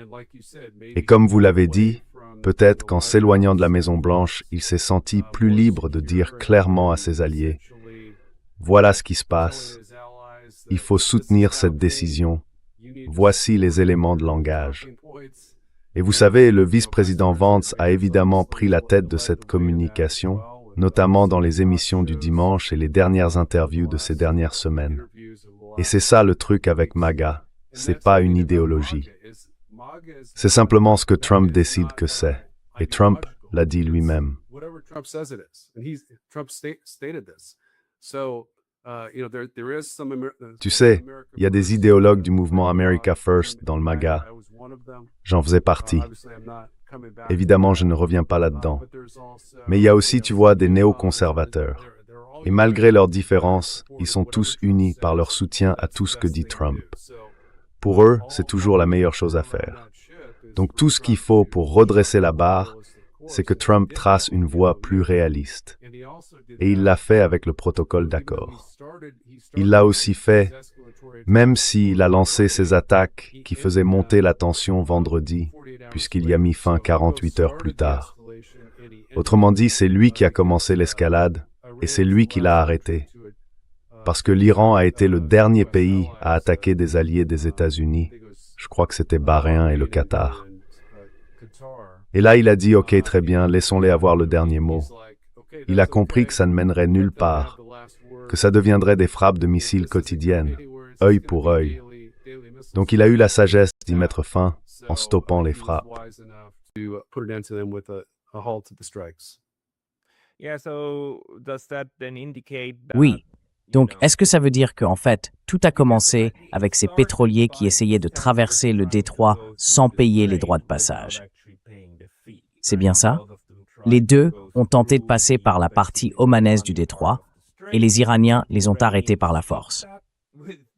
Et comme vous l'avez dit, peut-être qu'en s'éloignant de la Maison-Blanche, il s'est senti plus libre de dire clairement à ses alliés « Voilà ce qui se passe. Il faut soutenir cette décision. Voici les éléments de langage. » Et vous savez, le vice-président Vance a évidemment pris la tête de cette communication, notamment dans les émissions du dimanche et les dernières interviews de ces dernières semaines. Et c'est ça le truc avec MAGA, c'est pas une idéologie. C'est simplement ce que Trump décide que c'est. Et Trump l'a dit lui-même. Tu sais, il y a des idéologues du mouvement America First dans le MAGA. J'en faisais partie. Évidemment, je ne reviens pas là-dedans. Mais il y a aussi, tu vois, des néoconservateurs. Et malgré leurs différences, ils sont tous unis par leur soutien à tout ce que dit Trump. Pour eux, c'est toujours la meilleure chose à faire. Donc tout ce qu'il faut pour redresser la barre, c'est que Trump trace une voie plus réaliste. Et il l'a fait avec le protocole d'accord. Il l'a aussi fait, même s'il a lancé ses attaques qui faisaient monter la tension vendredi, puisqu'il y a mis fin 48 heures plus tard. Autrement dit, c'est lui qui a commencé l'escalade, et c'est lui qui l'a arrêté. Parce que l'Iran a été le dernier pays à attaquer des alliés des États-Unis. Je crois que c'était Bahreïn et le Qatar. Et là, il a dit « Ok, très bien, laissons-les avoir le dernier mot ». Il a compris que ça ne mènerait nulle part, que ça deviendrait des frappes de missiles quotidiennes, œil pour œil. Donc il a eu la sagesse d'y mettre fin en stoppant les frappes. Oui. Donc, est-ce que ça veut dire qu'en fait, tout a commencé avec ces pétroliers qui essayaient de traverser le détroit sans payer les droits de passage? C'est bien ça? Les deux ont tenté de passer par la partie omanaise du détroit et les Iraniens les ont arrêtés par la force.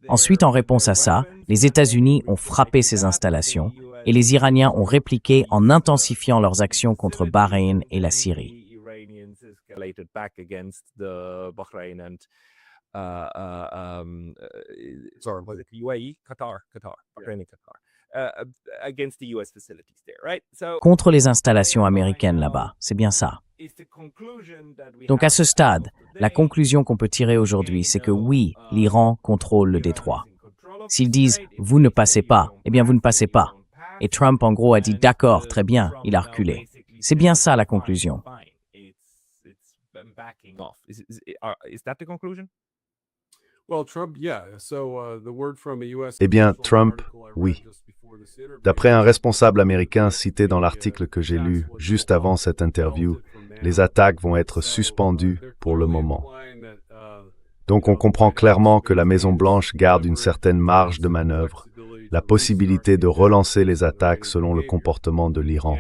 Ensuite, en réponse à ça, les États-Unis ont frappé ces installations et les Iraniens ont répliqué en intensifiant leurs actions contre Bahreïn et la Syrie. Contre les installations américaines là-bas, c'est bien ça. Donc à ce stade, la conclusion qu'on peut tirer aujourd'hui, c'est que oui, l'Iran contrôle le détroit. S'ils disent « vous ne passez pas », eh bien vous ne passez pas. Et Trump en gros a dit « d'accord, très bien », il a reculé. C'est bien ça la conclusion. Eh bien, Trump, oui. D'après un responsable américain cité dans l'article que j'ai lu juste avant cette interview, les attaques vont être suspendues pour le moment. Donc on comprend clairement que la Maison-Blanche garde une certaine marge de manœuvre, la possibilité de relancer les attaques selon le comportement de l'Iran.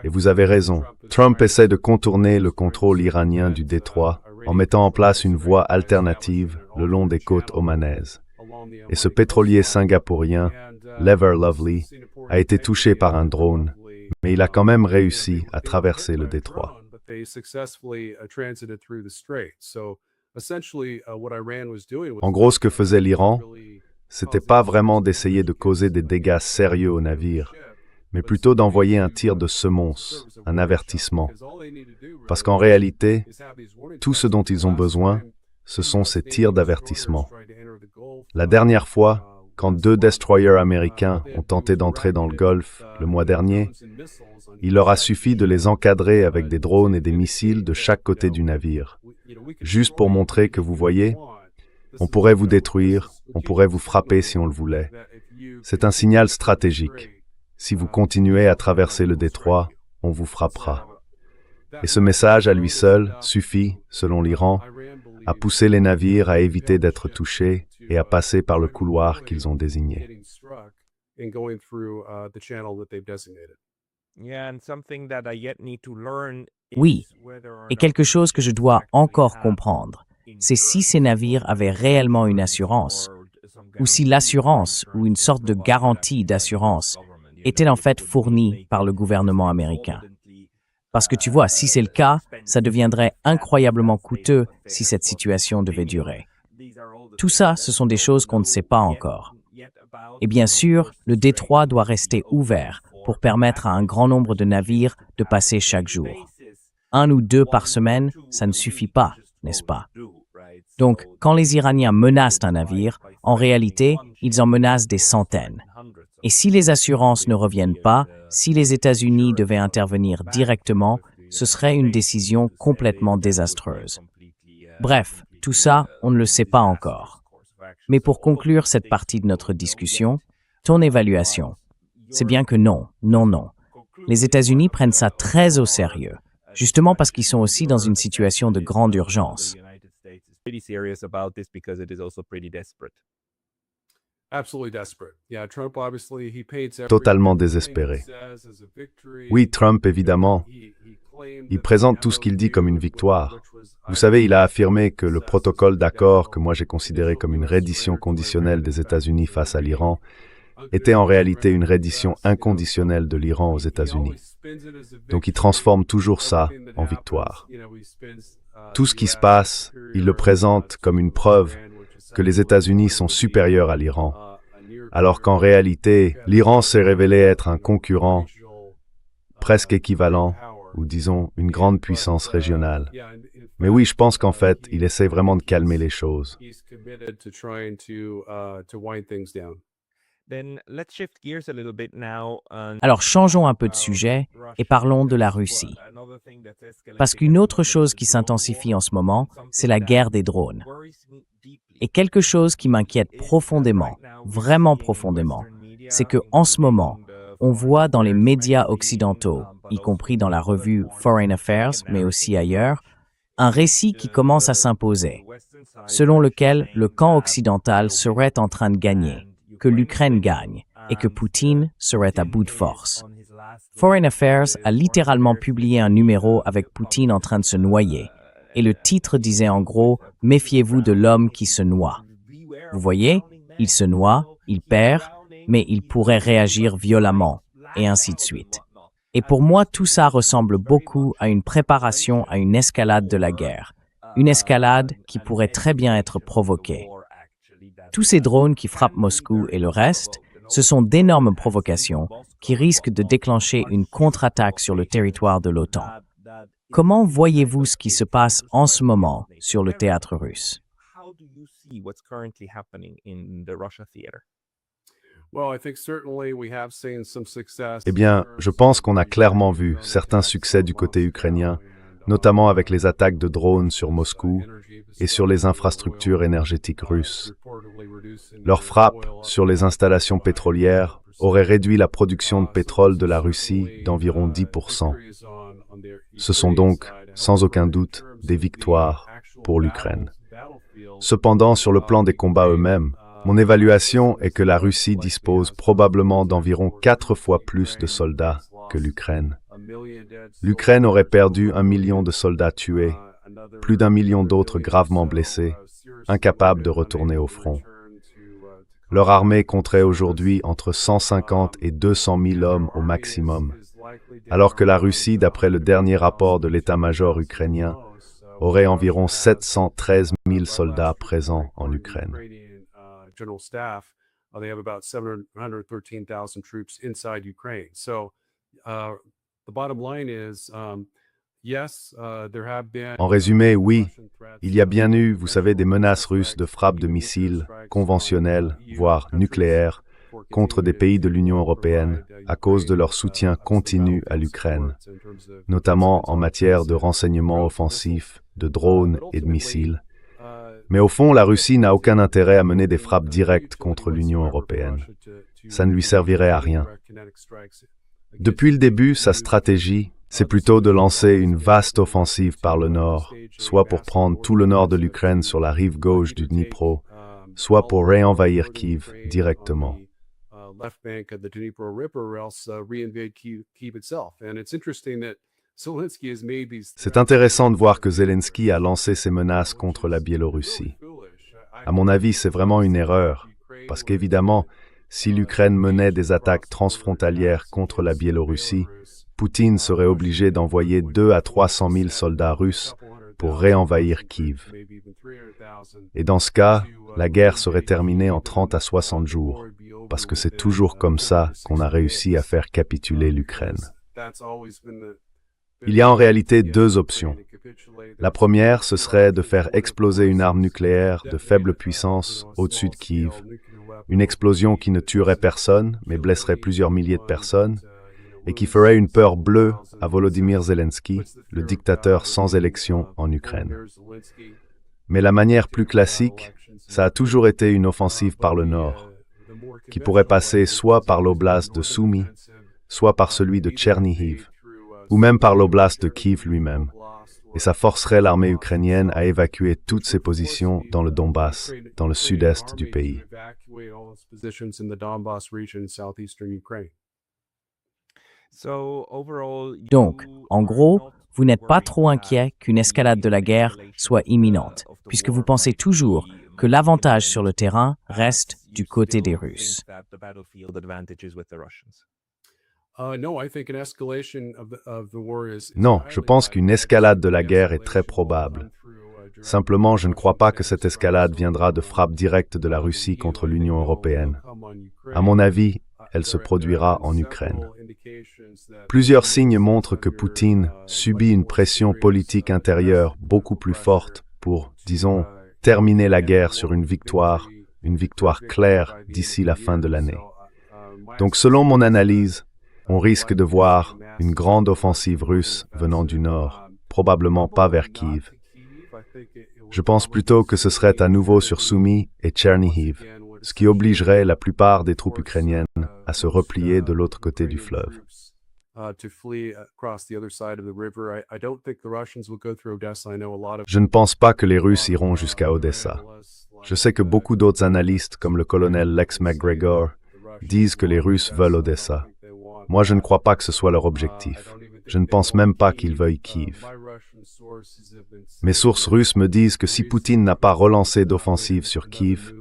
Et vous avez raison, Trump essaie de contourner le contrôle iranien du détroit en mettant en place une voie alternative le long des côtes omanaises. Et ce pétrolier singapourien, l'Ever Lovely, a été touché par un drone, mais il a quand même réussi à traverser le détroit. En gros, ce que faisait l'Iran, c'était pas vraiment d'essayer de causer des dégâts sérieux au navire, mais plutôt d'envoyer un tir de semonce, un avertissement. Parce qu'en réalité, tout ce dont ils ont besoin, ce sont ces tirs d'avertissement. La dernière fois, quand 2 destroyers américains ont tenté d'entrer dans le Golfe le mois dernier, il leur a suffi de les encadrer avec des drones et des missiles de chaque côté du navire. Juste pour montrer que vous voyez, on pourrait vous détruire, on pourrait vous frapper si on le voulait. C'est un signal stratégique. Si vous continuez à traverser le détroit, on vous frappera. Et ce message à lui seul suffit, selon l'Iran, à pousser les navires à éviter d'être touchés et à passer par le couloir qu'ils ont désigné. Oui, et quelque chose que je dois encore comprendre, c'est si ces navires avaient réellement une assurance, ou si l'assurance ou une sorte de garantie d'assurance était en fait fournie par le gouvernement américain. Parce que tu vois, si c'est le cas, ça deviendrait incroyablement coûteux si cette situation devait durer. Tout ça, ce sont des choses qu'on ne sait pas encore. Et bien sûr, le détroit doit rester ouvert pour permettre à un grand nombre de navires de passer chaque jour. 1 ou 2 par semaine, ça ne suffit pas, n'est-ce pas? Donc, quand les Iraniens menacent un navire, en réalité, ils en menacent des centaines. Et si les assurances ne reviennent pas, si les États-Unis devaient intervenir directement, ce serait une décision complètement désastreuse. Bref, tout ça, on ne le sait pas encore. Mais pour conclure cette partie de notre discussion, ton évaluation, c'est bien que non. Les États-Unis prennent ça très au sérieux, justement parce qu'ils sont aussi dans une situation de grande urgence. Totalement désespéré. Oui, Trump, évidemment, il présente tout ce qu'il dit comme une victoire. Vous savez, il a affirmé que le protocole d'accord que moi j'ai considéré comme une reddition conditionnelle des États-Unis face à l'Iran était en réalité une reddition inconditionnelle de l'Iran aux États-Unis. Donc il transforme toujours ça en victoire. Tout ce qui se passe, il le présente comme une preuve que les États-Unis sont supérieurs à l'Iran, alors qu'en réalité, l'Iran s'est révélé être un concurrent presque équivalent, ou disons une grande puissance régionale. Mais oui, je pense qu'en fait, il essaie vraiment de calmer les choses. Alors changeons un peu de sujet et parlons de la Russie. Parce qu'une autre chose qui s'intensifie en ce moment, c'est la guerre des drones. Et quelque chose qui m'inquiète profondément, vraiment profondément, c'est que en ce moment, on voit dans les médias occidentaux, y compris dans la revue Foreign Affairs, mais aussi ailleurs, un récit qui commence à s'imposer, selon lequel le camp occidental serait en train de gagner, que l'Ukraine gagne et que Poutine serait à bout de force. Foreign Affairs a littéralement publié un numéro avec Poutine en train de se noyer, et le titre disait en gros « Méfiez-vous de l'homme qui se noie ». Vous voyez, il se noie, il perd, mais il pourrait réagir violemment, et ainsi de suite. Et pour moi, tout ça ressemble beaucoup à une préparation à une escalade de la guerre, une escalade qui pourrait très bien être provoquée. Tous ces drones qui frappent Moscou et le reste, ce sont d'énormes provocations qui risquent de déclencher une contre-attaque sur le territoire de l'OTAN. Comment voyez-vous ce qui se passe en ce moment sur le théâtre russe? Eh bien, je pense qu'on a clairement vu certains succès du côté ukrainien, notamment avec les attaques de drones sur Moscou et sur les infrastructures énergétiques russes. Leur frappe sur les installations pétrolières aurait réduit la production de pétrole de la Russie d'environ 10%. Ce sont donc, sans aucun doute, des victoires pour l'Ukraine. Cependant, sur le plan des combats eux-mêmes, Mon évaluation est que la Russie dispose probablement d'environ 4 fois plus de soldats que l'Ukraine. L'Ukraine aurait perdu 1 million de soldats tués, plus d'1 million d'autres gravement blessés, incapables de retourner au front. Leur armée compterait aujourd'hui entre 150 et 200 000 hommes au maximum, alors que la Russie, d'après le dernier rapport de l'état-major ukrainien, aurait environ 713 000 soldats présents en Ukraine. En résumé, oui, il y a bien eu, vous savez, des menaces russes de frappe de missiles conventionnels, voire nucléaires, contre des pays de l'Union européenne à cause de leur soutien continu à l'Ukraine, notamment en matière de renseignements offensifs, de drones et de missiles. Mais au fond, la Russie n'a aucun intérêt à mener des frappes directes contre l'Union européenne. Ça ne lui servirait à rien. Depuis le début, sa stratégie, c'est plutôt de lancer une vaste offensive par le nord, soit pour prendre tout le nord de l'Ukraine sur la rive gauche du Dnipro, soit pour réenvahir Kiev directement. C'est intéressant de voir que Zelensky a lancé ses menaces contre la Biélorussie. À mon avis, c'est vraiment une erreur, parce qu'évidemment, si l'Ukraine menait des attaques transfrontalières contre la Biélorussie, Poutine serait obligé d'envoyer 200 à 300 000 soldats russes pour réenvahir Kiev. Et dans ce cas, la guerre serait terminée en 30 à 60 jours, parce que c'est toujours comme ça qu'on a réussi à faire capituler l'Ukraine. Il y a en réalité 2 options. La première, ce serait de faire exploser une arme nucléaire de faible puissance au-dessus de Kiev, une explosion qui ne tuerait personne, mais blesserait plusieurs milliers de personnes, et qui ferait une peur bleue à Volodymyr Zelensky, le dictateur sans élection en Ukraine. Mais la manière plus classique, ça a toujours été une offensive par le nord, qui pourrait passer soit par l'oblast de Sumy, soit par celui de Tchernihiv, ou même par l'oblast de Kiev lui-même, et ça forcerait l'armée ukrainienne à évacuer toutes ses positions dans le Donbass, dans le sud-est du pays. Donc, en gros, vous n'êtes pas trop inquiet qu'une escalade de la guerre soit imminente, puisque vous pensez toujours que l'avantage sur le terrain reste du côté des Russes. Non, je pense qu'une escalade de la guerre est très probable. Simplement, je ne crois pas que cette escalade viendra de frappes directes de la Russie contre l'Union européenne. À mon avis, elle se produira en Ukraine. Plusieurs signes montrent que Poutine subit une pression politique intérieure beaucoup plus forte pour, disons, terminer la guerre sur une victoire claire d'ici la fin de l'année. Donc, selon mon analyse, on risque de voir une grande offensive russe venant du nord, probablement pas vers Kiev. Je pense plutôt que ce serait à nouveau sur Sumy et Tchernihiv, ce qui obligerait la plupart des troupes ukrainiennes à se replier de l'autre côté du fleuve. Je ne pense pas que les Russes iront jusqu'à Odessa. Je sais que beaucoup d'autres analystes, comme le colonel Lex McGregor, disent que les Russes veulent Odessa. Moi, je ne crois pas que ce soit leur objectif. Je ne pense même pas qu'ils veuillent Kiev. Mes sources russes me disent que si Poutine n'a pas relancé d'offensive sur Kiev,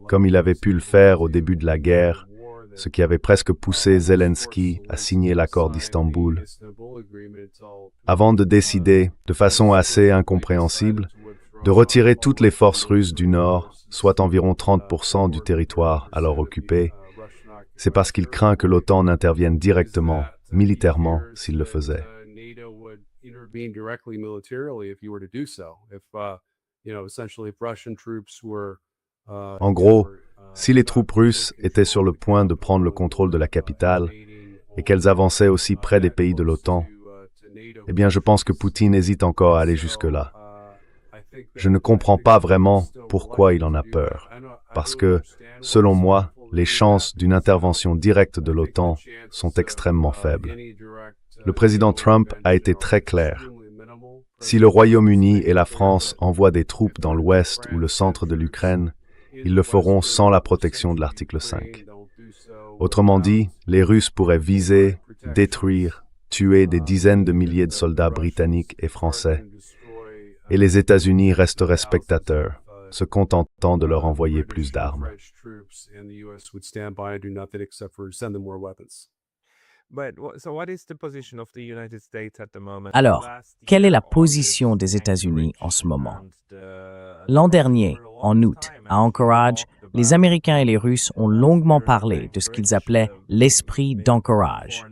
comme il avait pu le faire au début de la guerre, ce qui avait presque poussé Zelensky à signer l'accord d'Istanbul, avant de décider, de façon assez incompréhensible, de retirer toutes les forces russes du Nord, soit environ 30% du territoire alors occupé, c'est parce qu'il craint que l'OTAN n'intervienne directement, militairement, s'il le faisait. En gros, si les troupes russes étaient sur le point de prendre le contrôle de la capitale et qu'elles avançaient aussi près des pays de l'OTAN, eh bien je pense que Poutine hésite encore à aller jusque-là. Je ne comprends pas vraiment pourquoi il en a peur, parce que, selon moi, les chances d'une intervention directe de l'OTAN sont extrêmement faibles. Le président Trump a été très clair. Si le Royaume-Uni et la France envoient des troupes dans l'ouest ou le centre de l'Ukraine, ils le feront sans la protection de l'article 5. Autrement dit, les Russes pourraient viser, détruire, tuer des dizaines de milliers de soldats britanniques et français, et les États-Unis resteraient spectateurs, se contentant de leur envoyer plus d'armes. Alors, quelle est la position des États-Unis en ce moment? L'an dernier, en août, à Anchorage, les Américains et les Russes ont longuement parlé de ce qu'ils appelaient l'esprit d'Anchorage.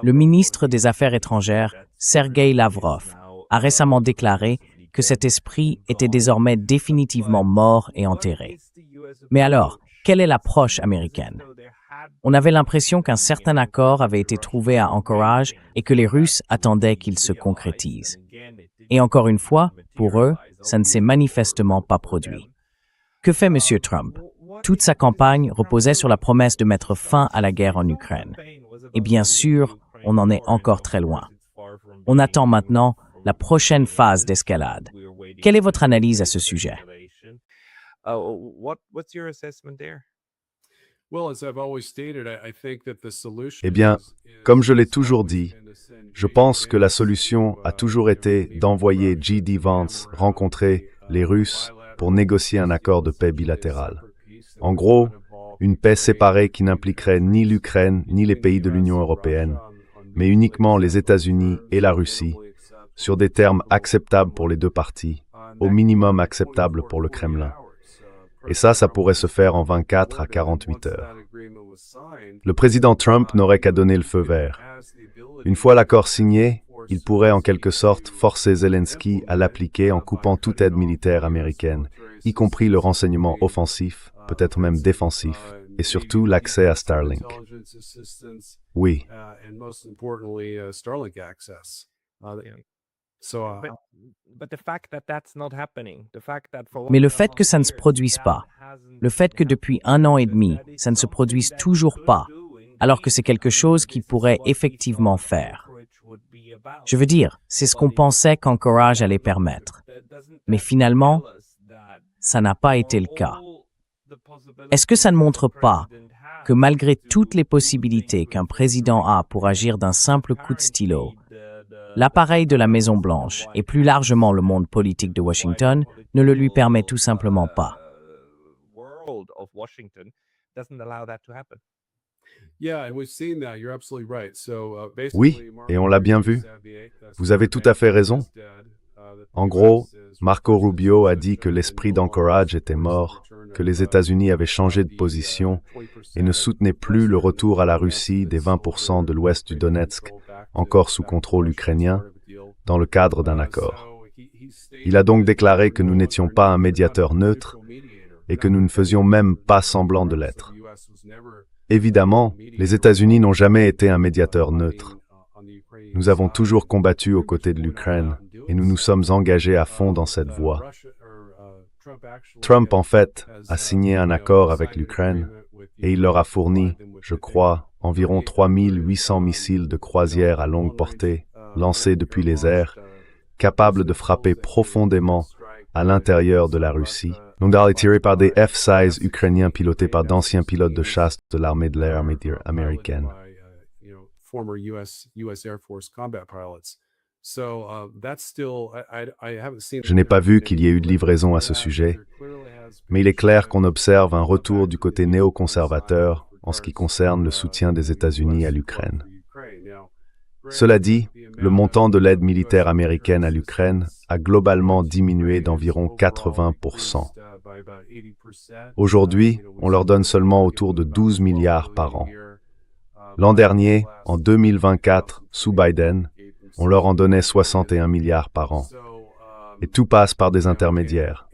Le ministre des Affaires étrangères, Sergueï Lavrov, a récemment déclaré que cet esprit était désormais définitivement mort et enterré. Mais alors, quelle est l'approche américaine? On avait l'impression qu'un certain accord avait été trouvé à Anchorage et que les Russes attendaient qu'il se concrétise. Et encore une fois, pour eux, ça ne s'est manifestement pas produit. Que fait M. Trump? Toute sa campagne reposait sur la promesse de mettre fin à la guerre en Ukraine. Et bien sûr, on en est encore très loin. On attend maintenant la prochaine phase d'escalade. Quelle est votre analyse à ce sujet? Eh bien, comme je l'ai toujours dit, je pense que la solution a toujours été d'envoyer J.D. Vance rencontrer les Russes pour négocier un accord de paix bilatéral. En gros, une paix séparée qui n'impliquerait ni l'Ukraine ni les pays de l'Union européenne, mais uniquement les États-Unis et la Russie, sur des termes acceptables pour les deux parties, au minimum acceptables pour le Kremlin. Et ça pourrait se faire en 24 à 48 heures. Le président Trump n'aurait qu'à donner le feu vert. Une fois l'accord signé, il pourrait en quelque sorte forcer Zelensky à l'appliquer en coupant toute aide militaire américaine, y compris le renseignement offensif, peut-être même défensif, et surtout l'accès à Starlink. Oui. Mais le fait que ça ne se produise pas, le fait que depuis 1 an et demi, ça ne se produise toujours pas, alors que c'est quelque chose qui pourrait effectivement faire. Je veux dire, c'est ce qu'on pensait qu'Anchorage allait permettre. Mais finalement, ça n'a pas été le cas. Est-ce que ça ne montre pas que malgré toutes les possibilités qu'un président a pour agir d'un simple coup de stylo, l'appareil de la Maison-Blanche et plus largement le monde politique de Washington ne le lui permet tout simplement pas? Oui, et on l'a bien vu. Vous avez tout à fait raison. En gros, Marco Rubio a dit que l'esprit d'Anchorage était mort, que les États-Unis avaient changé de position et ne soutenaient plus le retour à la Russie des 20% de l'ouest du Donetsk, encore sous contrôle ukrainien, dans le cadre d'un accord. Il a donc déclaré que nous n'étions pas un médiateur neutre et que nous ne faisions même pas semblant de l'être. Évidemment, les États-Unis n'ont jamais été un médiateur neutre. Nous avons toujours combattu aux côtés de l'Ukraine et nous nous sommes engagés à fond dans cette voie. Trump, en fait, a signé un accord avec l'Ukraine et il leur a fourni, je crois, environ 3800 missiles de croisière à longue portée, lancés depuis les airs, capables de frapper profondément à l'intérieur de la Russie, donc tirés par des F-16 ukrainiens pilotés par d'anciens pilotes de chasse de l'armée de l'air américaine. Je n'ai pas vu qu'il y ait eu de livraison à ce sujet, mais il est clair qu'on observe un retour du côté néoconservateur en ce qui concerne le soutien des États-Unis à l'Ukraine. Cela dit, le montant de l'aide militaire américaine à l'Ukraine a globalement diminué d'environ 80%. Aujourd'hui, on leur donne seulement autour de 12 milliards par an. L'an dernier, en 2024, sous Biden, on leur en donnait 61 milliards par an. Et tout passe par des intermédiaires.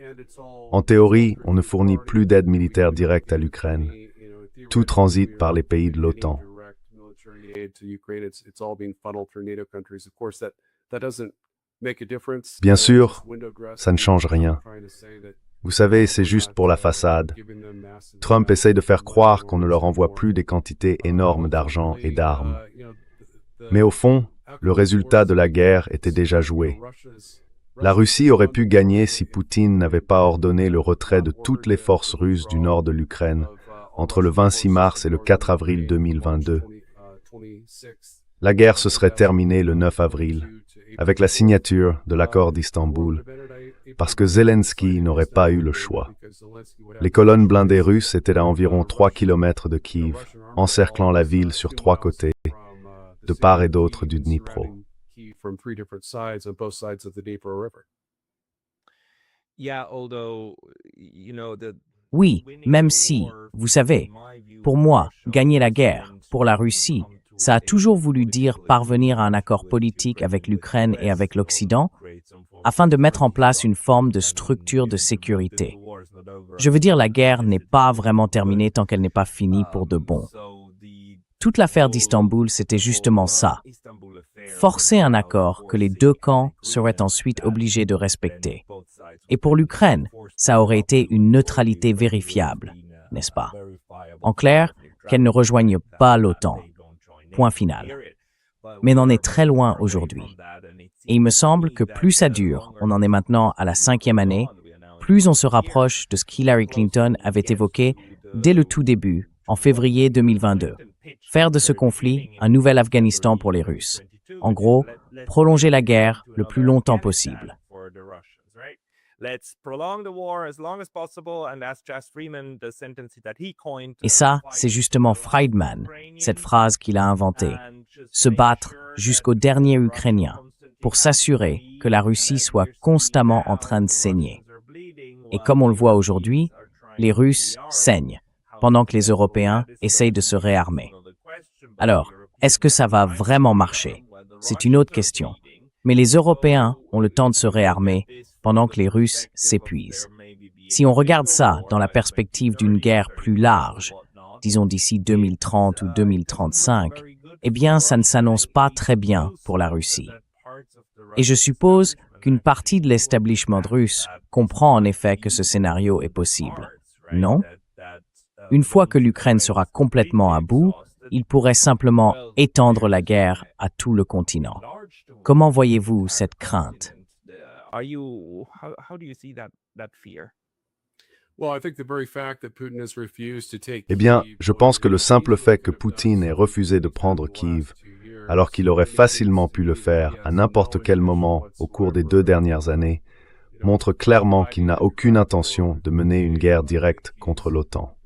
En théorie, on ne fournit plus d'aide militaire directe à l'Ukraine. Tout transite par les pays de l'OTAN. Bien sûr, ça ne change rien. Vous savez, c'est juste pour la façade. Trump essaye de faire croire qu'on ne leur envoie plus des quantités énormes d'argent et d'armes. Mais au fond, le résultat de la guerre était déjà joué. La Russie aurait pu gagner si Poutine n'avait pas ordonné le retrait de toutes les forces russes du nord de l'Ukraine entre le 26 mars et le 4 avril 2022. La guerre se serait terminée le 9 avril, avec la signature de l'accord d'Istanbul, parce que Zelensky n'aurait pas eu le choix. Les colonnes blindées russes étaient à environ 3 kilomètres de Kiev, encerclant la ville sur 3 côtés, de part et d'autre du Dnipro. Oui, même si, vous savez, pour moi, gagner la guerre, pour la Russie, ça a toujours voulu dire parvenir à un accord politique avec l'Ukraine et avec l'Occident, afin de mettre en place une forme de structure de sécurité. Je veux dire, la guerre n'est pas vraiment terminée tant qu'elle n'est pas finie pour de bon. Toute l'affaire d'Istanbul, c'était justement ça. Forcer un accord que les deux camps seraient ensuite obligés de respecter. Et pour l'Ukraine, ça aurait été une neutralité vérifiable, n'est-ce pas? En clair, qu'elle ne rejoigne pas l'OTAN. Point final. Mais on en est très loin aujourd'hui. Et il me semble que plus ça dure, on en est maintenant à la 5e année, plus on se rapproche de ce qu'Hillary Clinton avait évoqué dès le tout début, en février 2022. Faire de ce conflit un nouvel Afghanistan pour les Russes. En gros, prolonger la guerre le plus longtemps possible. Et ça, c'est justement Friedman, cette phrase qu'il a inventée. Se battre jusqu'au dernier Ukrainien pour s'assurer que la Russie soit constamment en train de saigner. Et comme on le voit aujourd'hui, les Russes saignent, pendant que les Européens essayent de se réarmer. Alors, est-ce que ça va vraiment marcher? C'est une autre question. Mais les Européens ont le temps de se réarmer pendant que les Russes s'épuisent. Si on regarde ça dans la perspective d'une guerre plus large, disons d'ici 2030 ou 2035, eh bien, ça ne s'annonce pas très bien pour la Russie. Et je suppose qu'une partie de l'establishment russe comprend en effet que ce scénario est possible. Non? Une fois que l'Ukraine sera complètement à bout, il pourrait simplement étendre la guerre à tout le continent. Comment voyez-vous cette crainte? Eh bien, je pense que le simple fait que Poutine ait refusé de prendre Kiev, alors qu'il aurait facilement pu le faire à n'importe quel moment au cours des 2 dernières années, montre clairement qu'il n'a aucune intention de mener une guerre directe contre l'OTAN.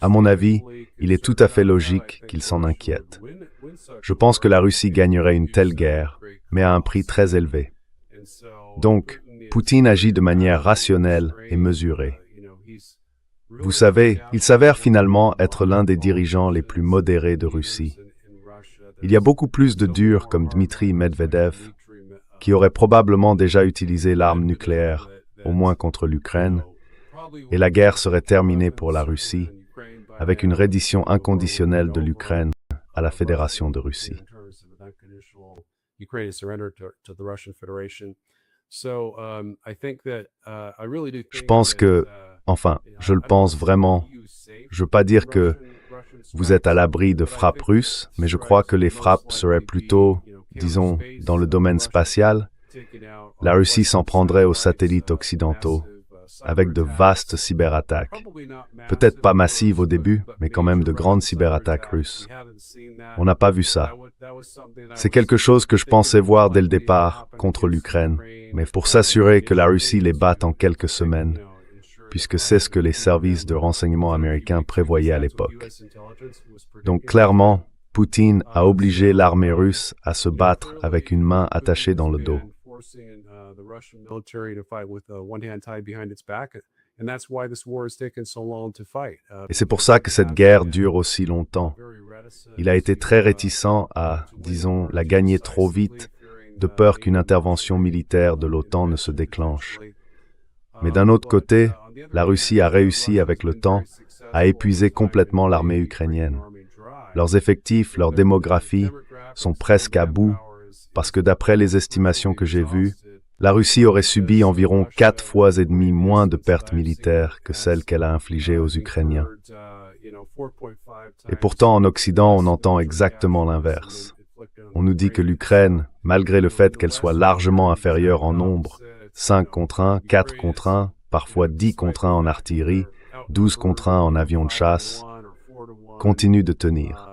À mon avis, il est tout à fait logique qu'il s'en inquiète. Je pense que la Russie gagnerait une telle guerre, mais à un prix très élevé. Donc, Poutine agit de manière rationnelle et mesurée. Vous savez, il s'avère finalement être l'un des dirigeants les plus modérés de Russie. Il y a beaucoup plus de durs comme Dmitri Medvedev, qui aurait probablement déjà utilisé l'arme nucléaire, au moins contre l'Ukraine, et la guerre serait terminée pour la Russie, avec une reddition inconditionnelle de l'Ukraine à la Fédération de Russie. Je pense que, enfin, je le pense vraiment. Je ne veux pas dire que vous êtes à l'abri de frappes russes, mais je crois que les frappes seraient plutôt, disons, dans le domaine spatial. La Russie s'en prendrait aux satellites occidentaux, avec de vastes cyberattaques. Peut-être pas massives au début, mais quand même de grandes cyberattaques russes. On n'a pas vu ça. C'est quelque chose que je pensais voir dès le départ contre l'Ukraine, mais pour s'assurer que la Russie les batte en quelques semaines, puisque c'est ce que les services de renseignement américains prévoyaient à l'époque. Donc clairement, Poutine a obligé l'armée russe à se battre avec une main attachée dans le dos. Et c'est pour ça que cette guerre dure aussi longtemps. Il a été très réticent à, disons, la gagner trop vite, de peur qu'une intervention militaire de l'OTAN ne se déclenche. Mais d'un autre côté, la Russie a réussi avec le temps à épuiser complètement l'armée ukrainienne. Leurs effectifs, leur démographie sont presque à bout, parce que d'après les estimations que j'ai vues, la Russie aurait subi environ 4 fois et demi moins de pertes militaires que celles qu'elle a infligées aux Ukrainiens. Et pourtant, en Occident, on entend exactement l'inverse. on nous dit que l'Ukraine, malgré le fait qu'elle soit largement inférieure en nombre, 5 contre 1, 4 contre 1, parfois 10 contre 1 en artillerie, 12 contre 1 en avion de chasse, continue de tenir.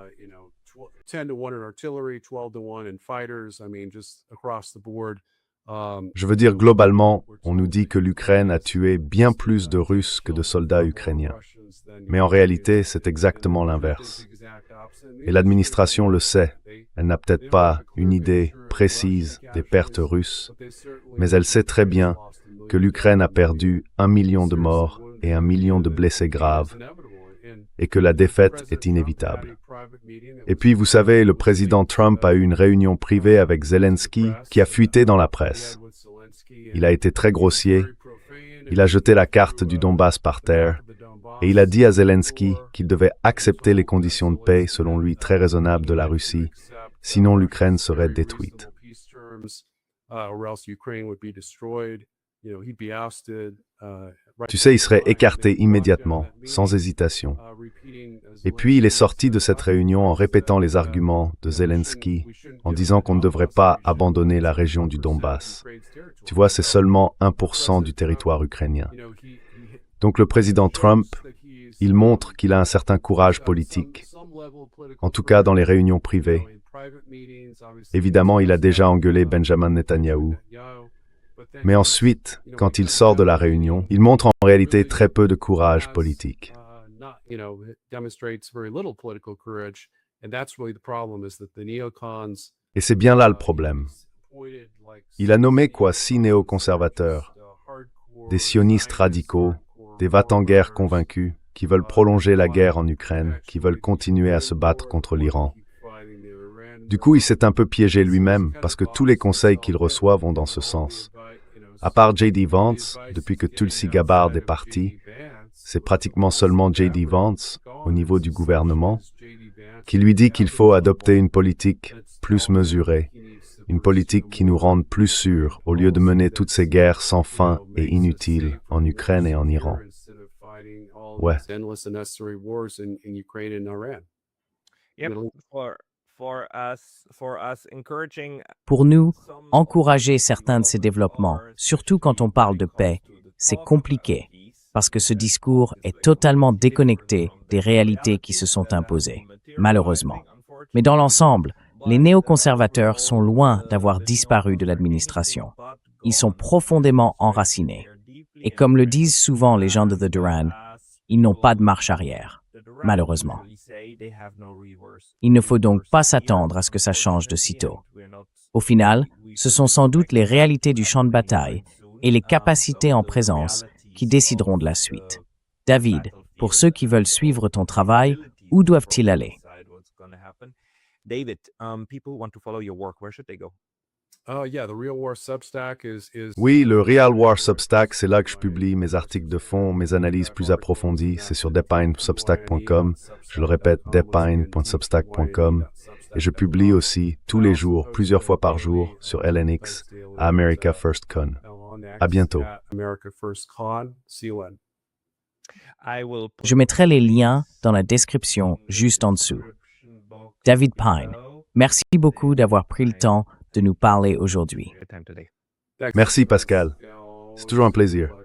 Je veux dire, globalement, on nous dit que l'Ukraine a tué bien plus de Russes que de soldats ukrainiens. Mais en réalité, c'est exactement l'inverse. Et l'administration le sait. Elle n'a peut-être pas une idée précise des pertes russes, mais elle sait très bien que l'Ukraine a perdu 1 million de morts et 1 million de blessés graves, et que la défaite est inévitable. Et puis, vous savez, le président Trump a eu une réunion privée avec Zelensky qui a fuité dans la presse. Il a été très grossier, il a jeté la carte du Donbass par terre, et il a dit à Zelensky qu'il devait accepter les conditions de paix, selon lui très raisonnables, de la Russie, sinon l'Ukraine serait détruite. Tu sais, il serait écarté immédiatement, sans hésitation. Et puis, il est sorti de cette réunion en répétant les arguments de Zelensky, en disant qu'on ne devrait pas abandonner la région du Donbass. Tu vois, c'est seulement 1% du territoire ukrainien. Donc le président Trump, il montre qu'il a un certain courage politique, en tout cas dans les réunions privées. Évidemment, il a déjà engueulé Benjamin Netanyahou. Mais ensuite, quand il sort de la réunion, il montre en réalité très peu de courage politique. Et c'est bien là le problème. Il a nommé 6 néoconservateurs, des sionistes radicaux, des va-t-en-guerre convaincus, qui veulent prolonger la guerre en Ukraine, qui veulent continuer à se battre contre l'Iran. Du coup, il s'est un peu piégé lui-même, parce que tous les conseils qu'il reçoit vont dans ce sens. À part J.D. Vance, depuis que Tulsi Gabbard est parti, c'est pratiquement seulement J.D. Vance, au niveau du gouvernement, qui lui dit qu'il faut adopter une politique plus mesurée, une politique qui nous rende plus sûrs, au lieu de mener toutes ces guerres sans fin et inutiles en Ukraine et en Iran. Ouais. Pour nous, encourager certains de ces développements, surtout quand on parle de paix, c'est compliqué, parce que ce discours est totalement déconnecté des réalités qui se sont imposées, malheureusement. Mais dans l'ensemble, les néoconservateurs sont loin d'avoir disparu de l'administration. Ils sont profondément enracinés. Et comme le disent souvent les gens de The Duran, ils n'ont pas de marche arrière, malheureusement. Il ne faut donc pas s'attendre à ce que ça change de sitôt. Au final, ce sont sans doute les réalités du champ de bataille et les capacités en présence qui décideront de la suite. David, pour ceux qui veulent suivre ton travail, où doivent-ils aller? Oui, le Real War Substack, c'est là que je publie mes articles de fond, mes analyses plus approfondies. C'est sur depine.substack.com. Je le répète, depine.substack.com. Et je publie aussi tous les jours, plusieurs fois par jour, sur LNX, à America First Con. À bientôt. Je mettrai les liens dans la description juste en dessous. David Pine, merci beaucoup d'avoir pris le temps de nous parler aujourd'hui. Merci Pascal. C'est toujours un plaisir.